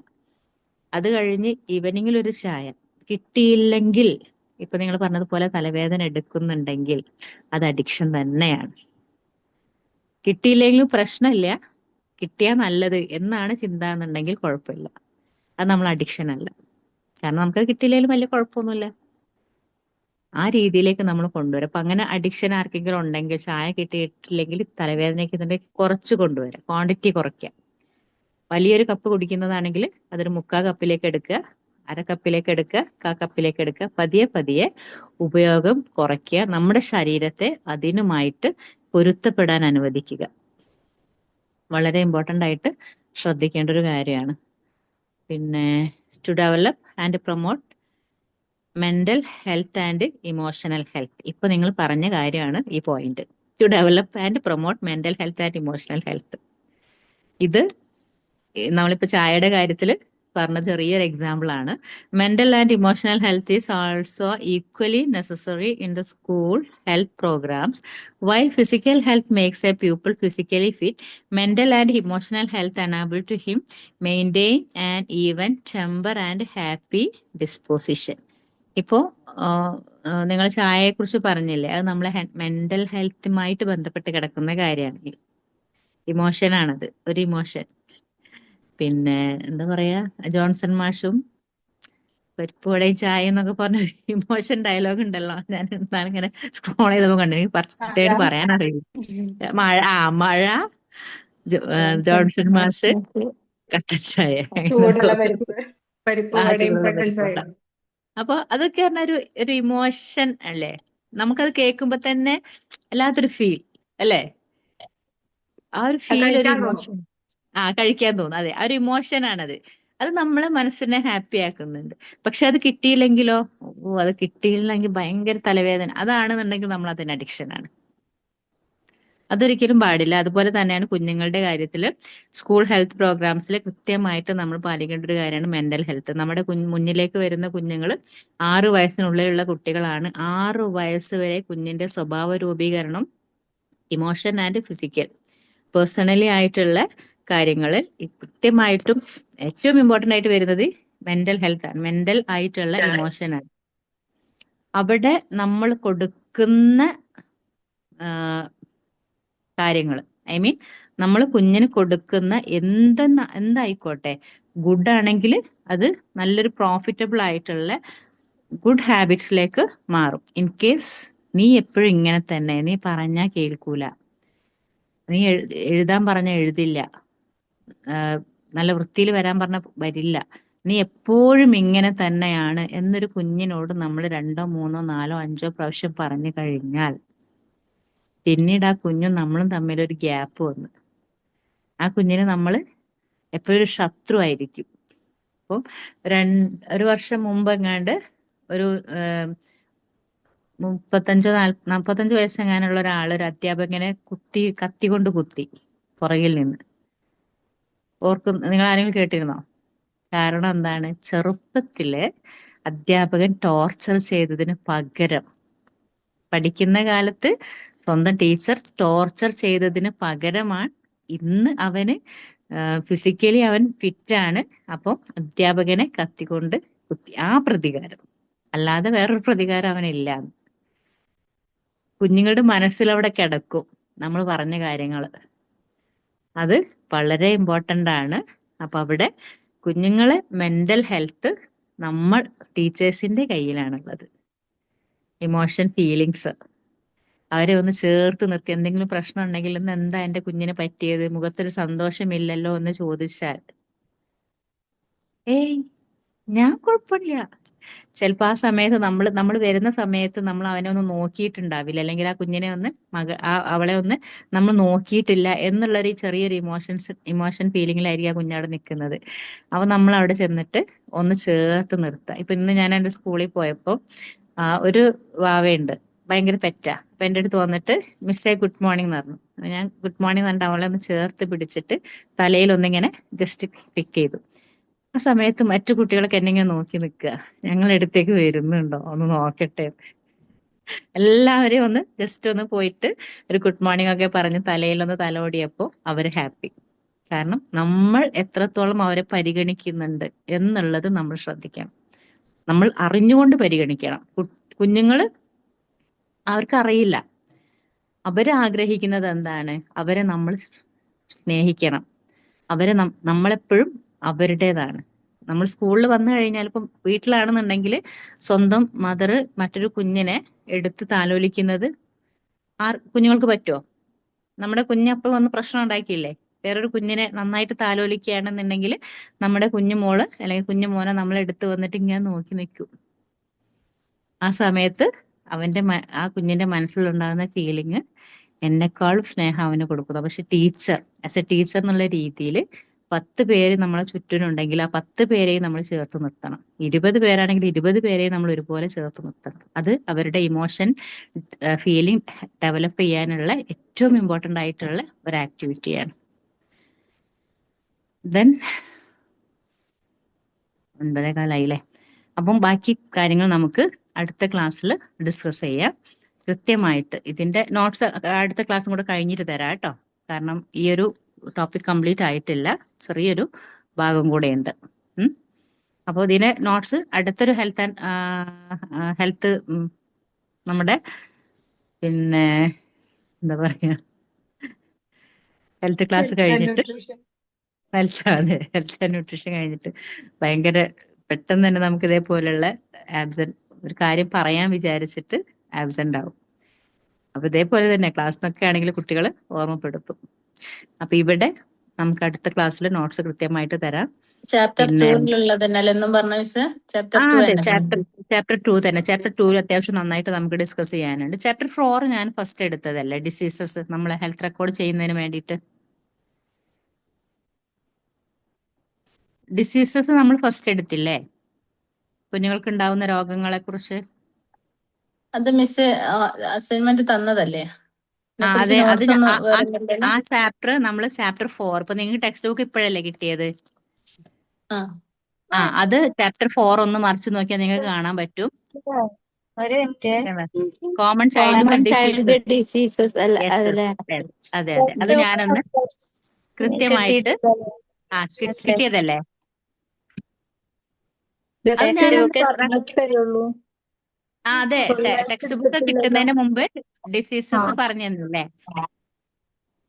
അത് കഴിഞ്ഞ് ഈവനിങ്ങിൽ ഒരു ചായ. കിട്ടിയില്ലെങ്കിൽ, ഇപ്പൊ നിങ്ങൾ പറഞ്ഞതുപോലെ തലവേദന എടുക്കുന്നുണ്ടെങ്കിൽ അത് അഡിക്ഷൻ തന്നെയാണ്. കിട്ടിയില്ലെങ്കിലും പ്രശ്നമില്ല, കിട്ടിയാ നല്ലത് എന്നാണ് ചിന്ത എന്നുണ്ടെങ്കിൽ കുഴപ്പമില്ല. അത് നമ്മൾ അഡിക്ഷൻ അല്ല. കാരണം നമുക്കത് കിട്ടിയില്ലെങ്കിലും വലിയ കുഴപ്പമൊന്നുമില്ല. ആ രീതിയിലേക്ക് നമ്മൾ കൊണ്ടുവരാം. അപ്പൊ അങ്ങനെ അഡിക്ഷൻ ആർക്കെങ്കിലും ഉണ്ടെങ്കിൽ, ചായ കിട്ടിയിട്ടില്ലെങ്കിൽ തലവേദനയ്ക്ക് ഇതിന്റെ കുറച്ച് കൊണ്ടുവരാം, ക്വാണ്ടിറ്റി കുറയ്ക്കാം. വലിയൊരു കപ്പ് കുടിക്കുന്നതാണെങ്കിൽ അതൊരു 1/4 കപ്പിലേക്ക് എടുക്കുക, 1/2 കപ്പിലേക്ക് എടുക്കുക, 1/4 കപ്പിലേക്ക് എടുക്കുക. പതിയെ പതിയെ ഉപയോഗം കുറയ്ക്കുക. നമ്മുടെ ശരീരത്തെ അതിനുമായിട്ട് പൊരുത്തപ്പെടാൻ അനുവദിക്കുക. വളരെ ഇമ്പോർട്ടന്റ് ആയിട്ട് ശ്രദ്ധിക്കേണ്ട ഒരു കാര്യമാണ്. പിന്നെ to develop and promote mental health and emotional health. ഇപ്പൊ നിങ്ങൾ പറഞ്ഞ കാര്യമാണ് ഈ point. To develop and promote mental health and emotional health. ഇത് നമ്മളിപ്പോ ചായയുടെ കാര്യത്തിൽ പറഞ്ഞ ചെറിയൊരു എക്സാമ്പിൾ ആണ്. Mental and emotional health is also equally necessary in the school health programs. While physical health makes a people physically fit, mental and emotional health enable to him maintain an even temper and happy disposition. ഇപ്പോ നിങ്ങൾ ചായയെ കുറിച്ച് പറഞ്ഞില്ലേ, അത് നമ്മളെ mental ഹെൽത്തുമായിട്ട് ബന്ധപ്പെട്ട് കിടക്കുന്ന കാര്യമാണ്. ഇമോഷനാണത്, ഒരു ഇമോഷൻ. പിന്നെ എന്താ പറയാ, ജോൺസൺ മാഷും പരിപ്പുവടയും ചായ എന്നൊക്കെ പറഞ്ഞ ഇമോഷൻ ഡയലോഗ് ഉണ്ടല്ലോ. ഞാൻ എന്താണ് ഇങ്ങനെ സ്ക്രോൾ ചെയ്തപ്പോ കണ്ടു. എനിക്ക് കറക്റ്റായിട്ട് പറയാൻ അറിയില്ല. മഴ ജോൺസൺ മാഷ് കട്ടച്ചായ ചൂടുള്ള പരിപ്പ് പരിപ്പ് വടയും ചൂടുള്ള കട്ടൻ ചായ. പരിപ്പുവട. അപ്പൊ അതൊക്കെ പറഞ്ഞ ഒരു ഇമോഷൻ അല്ലേ. നമുക്കത് കേൾക്കുമ്പോ തന്നെ അല്ലാത്തൊരു ഫീൽ അല്ലേ. ആ ഒരു ഫീൽ, ഒരു കഴിക്കാൻ തോന്നും. ഇമോഷൻ. കഴിക്കാൻ തോന്നും. അതെ, ആ ഒരു ഇമോഷൻ ആണത്. അത് നമ്മളെ മനസ്സിനെ ഹാപ്പി ആക്കുന്നുണ്ട്. പക്ഷെ അത് കിട്ടിയില്ലെങ്കിലോ, അത് കിട്ടിയില്ലെങ്കിൽ ഭയങ്കര തലവേദന. അതാണെന്നുണ്ടെങ്കിൽ നമ്മൾ അതിന് അഡിക്ഷൻ ആണ്. അതൊരിക്കലും പാടില്ല. അതുപോലെ തന്നെയാണ് കുഞ്ഞുങ്ങളുടെ കാര്യത്തിൽ സ്കൂൾ ഹെൽത്ത് പ്രോഗ്രാംസിൽ കൃത്യമായിട്ട് നമ്മൾ പാലിക്കേണ്ട ഒരു കാര്യമാണ് മെന്റൽ ഹെൽത്ത്. നമ്മുടെ മുന്നിലേക്ക് വരുന്ന കുഞ്ഞുങ്ങൾ 6 വയസ്സിനുള്ളിലുള്ള കുട്ടികളാണ്. 6 വയസ്സ് വരെ കുഞ്ഞിന്റെ സ്വഭാവ രൂപീകരണം, ഇമോഷൻ ആൻഡ് ഫിസിക്കൽ, പേഴ്സണലി ആയിട്ടുള്ള കാര്യങ്ങളിൽ കൃത്യമായിട്ടും ഏറ്റവും ഇമ്പോർട്ടന്റ് ആയിട്ട് വരുന്നത് മെന്റൽ ഹെൽത്ത് ആണ്. മെന്റൽ ആയിട്ടുള്ള ഇമോഷനാണ്. അവിടെ നമ്മൾ കൊടുക്കുന്ന കാര്യങ്ങൾ, ഐ മീൻ നമ്മൾ കുഞ്ഞിന് കൊടുക്കുന്ന എന്തായിക്കോട്ടെ, ഗുഡ് ആണെങ്കിൽ അത് നല്ലൊരു പ്രോഫിറ്റബിൾ ആയിട്ടുള്ള ഗുഡ് ഹാബിറ്റ്സിലേക്ക് മാറും. ഇൻ കേസ് നീ എപ്പോഴും ഇങ്ങനെ തന്നെ, നീ പറഞ്ഞാ കേൾക്കൂല, നീ എഴുതാൻ പറഞ്ഞ എഴുതില്ല, നല്ല വൃത്തിയിൽ വരാൻ പറഞ്ഞ വരില്ല, നീ എപ്പോഴും ഇങ്ങനെ തന്നെയാണ് എന്നൊരു കുഞ്ഞിനോട് നമ്മൾ 2, 3, 4, 5 പ്രാവശ്യം പറഞ്ഞു കഴിഞ്ഞാൽ പിന്നീട് ആ കുഞ്ഞും നമ്മളും തമ്മിലൊരു ഗ്യാപ്പ് വന്ന് ആ കുഞ്ഞിന് നമ്മൾ എപ്പോഴും ശത്രു ആയിരിക്കും. അപ്പം ഒരു വർഷം മുമ്പ് എങ്ങാണ്ട് ഒരു 45 വയസ്സെങ്ങാനുള്ള ഒരു അധ്യാപകനെ കത്തി കൊണ്ട് കുത്തി പുറകിൽ നിന്ന്. നിങ്ങൾ ആരെങ്കിലും കേട്ടിരുന്നോ? കാരണം എന്താണ്? ചെറുപ്പത്തില് അധ്യാപകൻ ടോർച്ചർ ചെയ്തതിന് പകരം, പഠിക്കുന്ന കാലത്ത് സ്വന്തം ടീച്ചർ ടോർച്ചർ ചെയ്തതിന് പകരമാണ് ഇന്ന് അവന് ഫിസിക്കലി അവൻ ഫിറ്റാണ്, അപ്പം അധ്യാപകനെ കത്തിക്കൊണ്ട് കുത്തി. ആ പ്രതികാരം, അല്ലാതെ വേറൊരു പ്രതികാരം അവനില്ല. കുഞ്ഞുങ്ങളുടെ മനസ്സിലവിടെ കിടക്കും നമ്മൾ പറഞ്ഞ കാര്യങ്ങള്. അത് വളരെ ഇമ്പോർട്ടന്റ് ആണ്. അപ്പൊ അവിടെ കുഞ്ഞുങ്ങളെ മെന്റൽ ഹെൽത്ത് നമ്മൾ ടീച്ചേഴ്സിന്റെ കയ്യിലാണുള്ളത്. ഇമോഷൻ, ഫീലിങ്സ് അവരെ ഒന്ന് ചേർത്ത് നിർത്തി, എന്തെങ്കിലും പ്രശ്നം ഉണ്ടെങ്കിൽ ഇന്ന് എന്താ എന്റെ കുഞ്ഞിന് പറ്റിയത്, മുഖത്തൊരു സന്തോഷമില്ലല്ലോ എന്ന് ചോദിച്ചാൽ, ഏയ് ഞാൻ കുഴപ്പമില്ല. ചിലപ്പോ ആ സമയത്ത് നമ്മൾ വരുന്ന സമയത്ത് നമ്മൾ അവനെ ഒന്ന് നോക്കിയിട്ടുണ്ടാവില്ല, അല്ലെങ്കിൽ ആ കുഞ്ഞിനെ ഒന്ന് അവളെ ഒന്ന് നമ്മൾ നോക്കിയിട്ടില്ല എന്നുള്ളൊരു ചെറിയൊരു ഇമോഷൻ ഫീലിംഗിലായിരിക്കും ആ കുഞ്ഞവിടെ നിൽക്കുന്നത്. അപ്പൊ നമ്മൾ അവിടെ ചെന്നിട്ട് ഒന്ന് ചേർത്ത് നിർത്തുക. ഇപ്പൊ ഇന്ന് ഞാൻ എൻ്റെ സ്കൂളിൽ പോയപ്പോ ഒരു വാവയുണ്ട്, ഭയങ്കര പെറ്റാ. അപ്പൊ എൻ്റെ അടുത്ത് വന്നിട്ട് മിസ്സേ ഗുഡ് മോർണിംഗ് എന്ന് പറഞ്ഞു. ഞാൻ ഗുഡ് മോർണിംഗ് പറഞ്ഞിട്ട് അവളെ ഒന്ന് ചേർത്ത് പിടിച്ചിട്ട് തലയിൽ ഒന്നിങ്ങനെ ജസ്റ്റ് പിക്ക് ചെയ്തു. ആ സമയത്ത് മറ്റു കുട്ടികളൊക്കെ എന്നെ ഇങ്ങനെ നോക്കി നിൽക്കുക, ഞങ്ങൾ അടുത്തേക്ക് വരുന്നുണ്ടോ ഒന്ന് നോക്കട്ടെ. എല്ലാവരെയും ഒന്ന് ജസ്റ്റ് ഒന്ന് പോയിട്ട് ഒരു ഗുഡ് മോർണിംഗ് ഒക്കെ പറഞ്ഞ് തലയിലൊന്ന് തലോടിയപ്പോ അവര് ഹാപ്പി. കാരണം നമ്മൾ എത്രത്തോളം അവരെ പരിഗണിക്കുന്നുണ്ട് എന്നുള്ളത് നമ്മൾ ശ്രദ്ധിക്കണം. നമ്മൾ അറിഞ്ഞുകൊണ്ട് പരിഗണിക്കണം. കുഞ്ഞുങ്ങള് അവർക്കറിയില്ല, അവര് ആഗ്രഹിക്കുന്നത് എന്താണ്? അവരെ നമ്മൾ സ്നേഹിക്കണം. അവരെ നമ്മളെപ്പോഴും അവരുടേതാണ്. നമ്മൾ സ്കൂളിൽ വന്നു കഴിഞ്ഞാൽ, ഇപ്പം വീട്ടിലാണെന്നുണ്ടെങ്കിൽ സ്വന്തം മദർ മറ്റൊരു കുഞ്ഞിനെ എടുത്ത് താലോലിക്കുന്നത് കുഞ്ഞുങ്ങൾക്ക് പറ്റുമോ? നമ്മുടെ കുഞ്ഞപ്പോൾ വന്ന് പ്രശ്നം ഉണ്ടാക്കിയില്ലേ? വേറൊരു കുഞ്ഞിനെ നന്നായിട്ട് താലോലിക്കുകയാണെന്നുണ്ടെങ്കിൽ നമ്മുടെ കുഞ്ഞുമോള് അല്ലെങ്കിൽ കുഞ്ഞുമോനെ നമ്മൾ എടുത്ത് വന്നിട്ട് ഇങ്ങനെ നോക്കി നിൽക്കും. ആ സമയത്ത് ആ കുഞ്ഞിന്റെ മനസ്സിലുണ്ടാകുന്ന ഫീലിങ് എന്നെക്കാളും സ്നേഹം അവന് കൊടുക്കുന്നു. പക്ഷെ ടീച്ചർ, ആസ് എ ടീച്ചർ എന്നുള്ള രീതിയിൽ 10 പേര് നമ്മളെ ചുറ്റിനുണ്ടെങ്കിൽ ആ 10 പേരെയും നമ്മൾ ചേർത്ത് നിർത്തണം. 20 പേരാണെങ്കിൽ 20 പേരെയും നമ്മൾ ഒരുപോലെ ചേർത്ത് നിർത്തണം. അത് അവരുടെ ഇമോഷൻ ഫീലിംഗ് ഡെവലപ്പ് ചെയ്യാനുള്ള ഏറ്റവും ഇമ്പോർട്ടന്റ് ആയിട്ടുള്ള ഒരു ആക്ടിവിറ്റിയാണ്. ദെൻ 9:15 അപ്പം ബാക്കി കാര്യങ്ങൾ നമുക്ക് അടുത്ത ക്ലാസ്സിൽ ഡിസ്കസ് ചെയ്യാം കൃത്യമായിട്ട്. ഇതിന്റെ നോട്ട്സ് അടുത്ത ക്ലാസ്സും കൂടെ കഴിഞ്ഞിട്ട് തരാം കേട്ടോ. കാരണം ഈ ഒരു ടോപ്പിക് കംപ്ലീറ്റ് ആയിട്ടില്ല, ചെറിയൊരു ഭാഗം കൂടെ ഉണ്ട്. അപ്പോൾ ഇതിന് നോട്ട്സ് അടുത്തൊരു ഹെൽത്ത് നമ്മുടെ പിന്നെ എന്താ പറയാ ഹെൽത്ത് ക്ലാസ് കഴിഞ്ഞിട്ട്, ഹെൽത്ത് ആൻഡ് ന്യൂട്രീഷൻ കഴിഞ്ഞിട്ട് ഭയങ്കര പെട്ടെന്ന് തന്നെ നമുക്ക് ഇതേപോലുള്ള ഒരു കാര്യം പറയാൻ വിചാരിച്ചിട്ട് ആബ്സെന്റ് ആവും. അപ്പൊ ഇതേപോലെ തന്നെ ക്ലാസ്സിനൊക്കെ ആണെങ്കിൽ കുട്ടികൾ ഓർമ്മപ്പെടുത്തും. അപ്പൊ ഇവിടെ നമുക്ക് അടുത്ത ക്ലാസ്സിൽ നോട്ട്സ് കൃത്യമായിട്ട് തരാം. ചാപ്റ്റർ 2 പറഞ്ഞ മിസ്, ചാപ്റ്റർ 2 അതെ, ചാപ്റ്റർ 2 തന്നെ. ചാപ്റ്റർ 2 അത്യാവശ്യം നന്നായിട്ട് നമുക്ക് ഡിസ്കസ് ചെയ്യാനുണ്ട്. ചാപ്റ്റർ 4 ഞാൻ ഫസ്റ്റ് എടുത്തതല്ലേ, ഡിസീസസ്, നമ്മളെ ഹെൽത്ത് റെക്കോർഡ് ചെയ്യുന്നതിന് വേണ്ടിയിട്ട്. ഡിസീസസ് നമ്മൾ ഫസ്റ്റ് എടുത്തില്ലേ, കുഞ്ഞുങ്ങൾക്ക് ഉണ്ടാവുന്ന രോഗങ്ങളെ കുറിച്ച്. അത് മിസ് അസൈൻമെന്റ് തന്നതല്ലേ? അതെ, ആ ചാപ്റ്റർ നമ്മള് ചാപ്റ്റർ 4. ഇപ്പൊ നിങ്ങൾക്ക് ടെക്സ്റ്റ് ബുക്ക് ഇപ്പോഴല്ലേ കിട്ടിയത്? അത് ചാപ്റ്റർ 4 ഒന്ന് മറിച്ച് നോക്കിയാൽ നിങ്ങൾക്ക് കാണാൻ പറ്റും. Common childhood diseases. അതെ, അത് ഞാനൊന്ന് കൃത്യമായിട്ട് കിട്ടിയതല്ലേ? അതെ, ടെക്സ്റ്റ് ബുക്ക് കിട്ടുന്നതിന് മുമ്പ് ഡിസീസസ് പറഞ്ഞു തന്നില്ലേ?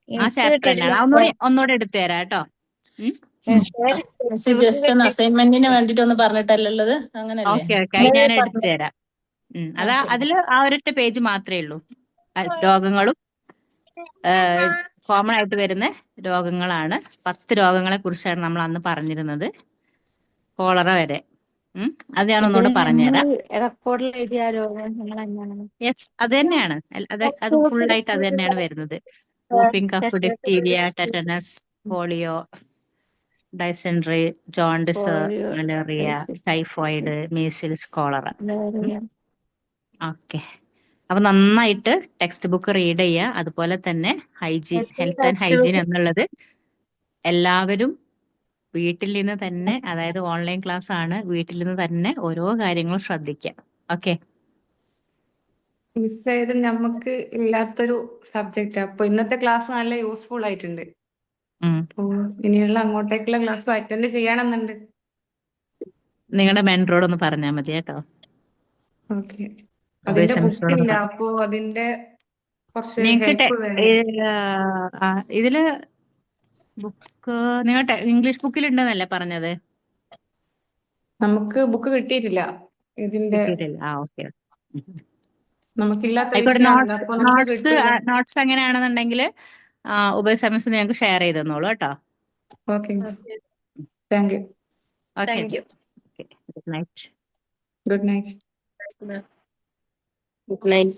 ആ ചാപ്റ്റർ തന്നെയാണ്. ഒന്നുകൂടെ എടുത്തു തരാം കേട്ടോ. ജസ്റ്റ് ഒന്ന് അസൈൻമെന്റിന് വേണ്ടിട്ട് ഒന്ന് പറഞ്ഞിട്ടല്ലുള്ളത്, അങ്ങനല്ലേ? ഓക്കെ, ഞാൻ എടുത്തു തരാം. അതില് ആ ഒരൊറ്റ പേജ് മാത്രമേ ഉള്ളൂ. രോഗങ്ങളും കോമൺ ആയിട്ട് വരുന്ന രോഗങ്ങളാണ്. 10 രോഗങ്ങളെ കുറിച്ചാണ് നമ്മൾ അന്ന് പറഞ്ഞിരുന്നത്, കോളറ വരെ. അത് ഞാൻ ഒന്നുകൂടെ പറഞ്ഞുതരാം. യെസ്, അത് തന്നെയാണ്. അത് ഫുള്ളായിട്ട് അത് തന്നെയാണ് വരുന്നത്. Whooping cough, diphtheria, tetanus, polio, dysentery, jaundice, Polio, malaria, basic, typhoid, measles, cholera. malaria. Okay. അപ്പൊ നന്നായിട്ട് ടെക്സ്റ്റ് ബുക്ക് റീഡ് ചെയ്യുക. അതുപോലെ തന്നെ ഹൈജീൻ, ഹെൽത്ത് ആൻഡ് ഹൈജീൻ എന്നുള്ളത് എല്ലാവരും വീട്ടിൽ നിന്ന് തന്നെ, അതായത് ഓൺലൈൻ ക്ലാസ് ആണ്, വീട്ടിൽ നിന്ന് തന്നെ ഓരോ കാര്യങ്ങളും ശ്രദ്ധിക്കുക. ഓക്കെ. മിസ് ഇത് നമുക്ക് ഇല്ലാത്തൊരു സബ്ജക്റ്റ്. അപ്പൊ ഇന്നത്തെ ക്ലാസ് നല്ല യൂസ്ഫുൾ ആയിട്ടുണ്ട്. അപ്പൊ ഇനിയുള്ള അങ്ങോട്ടേക്കുള്ള ക്ലാസ് അറ്റൻഡ് ചെയ്യണമെന്നുണ്ട്. നിങ്ങളുടെ മെൻറ്ററോട് ഒന്ന് പറഞ്ഞാൽ മതി കേട്ടോ. ഓക്കെ. അതിന്റെ സെമിസ്റ്ററോട് ബുക്കില്ല, അപ്പൊ അതിന്റെ കുറച്ച് നിങ്ങൾക്ക് ഹെൽപ്പ് വേണം. ഇതില് ബുക്ക് നിങ്ങൾ ഇംഗ്ലീഷ് ബുക്കിൽ ഉണ്ടെന്നല്ലേ പറഞ്ഞത്? നമുക്ക് ബുക്ക് കിട്ടിയിട്ടില്ല ഇതിന്റെ. കിട്ടിയിട്ടില്ല. ഓക്കെ. നമുക്കില്ലാത്ത ആയിക്കോട്ടെ. വിഷയമാണല്ലോ, അപ്പൊ നമുക്ക് കിട്ടില്ല. നോട്ട്സ് എങ്ങനെയാണെന്നുണ്ടെങ്കിൽ ഉഭയ സെമസ്റ്റർ ഞങ്ങൾക്ക് ഷെയർ ചെയ്ത് തന്നോളൂ കേട്ടോ. Okay miss, thank you. Okay. Thank you. Good night. Good night. Good night.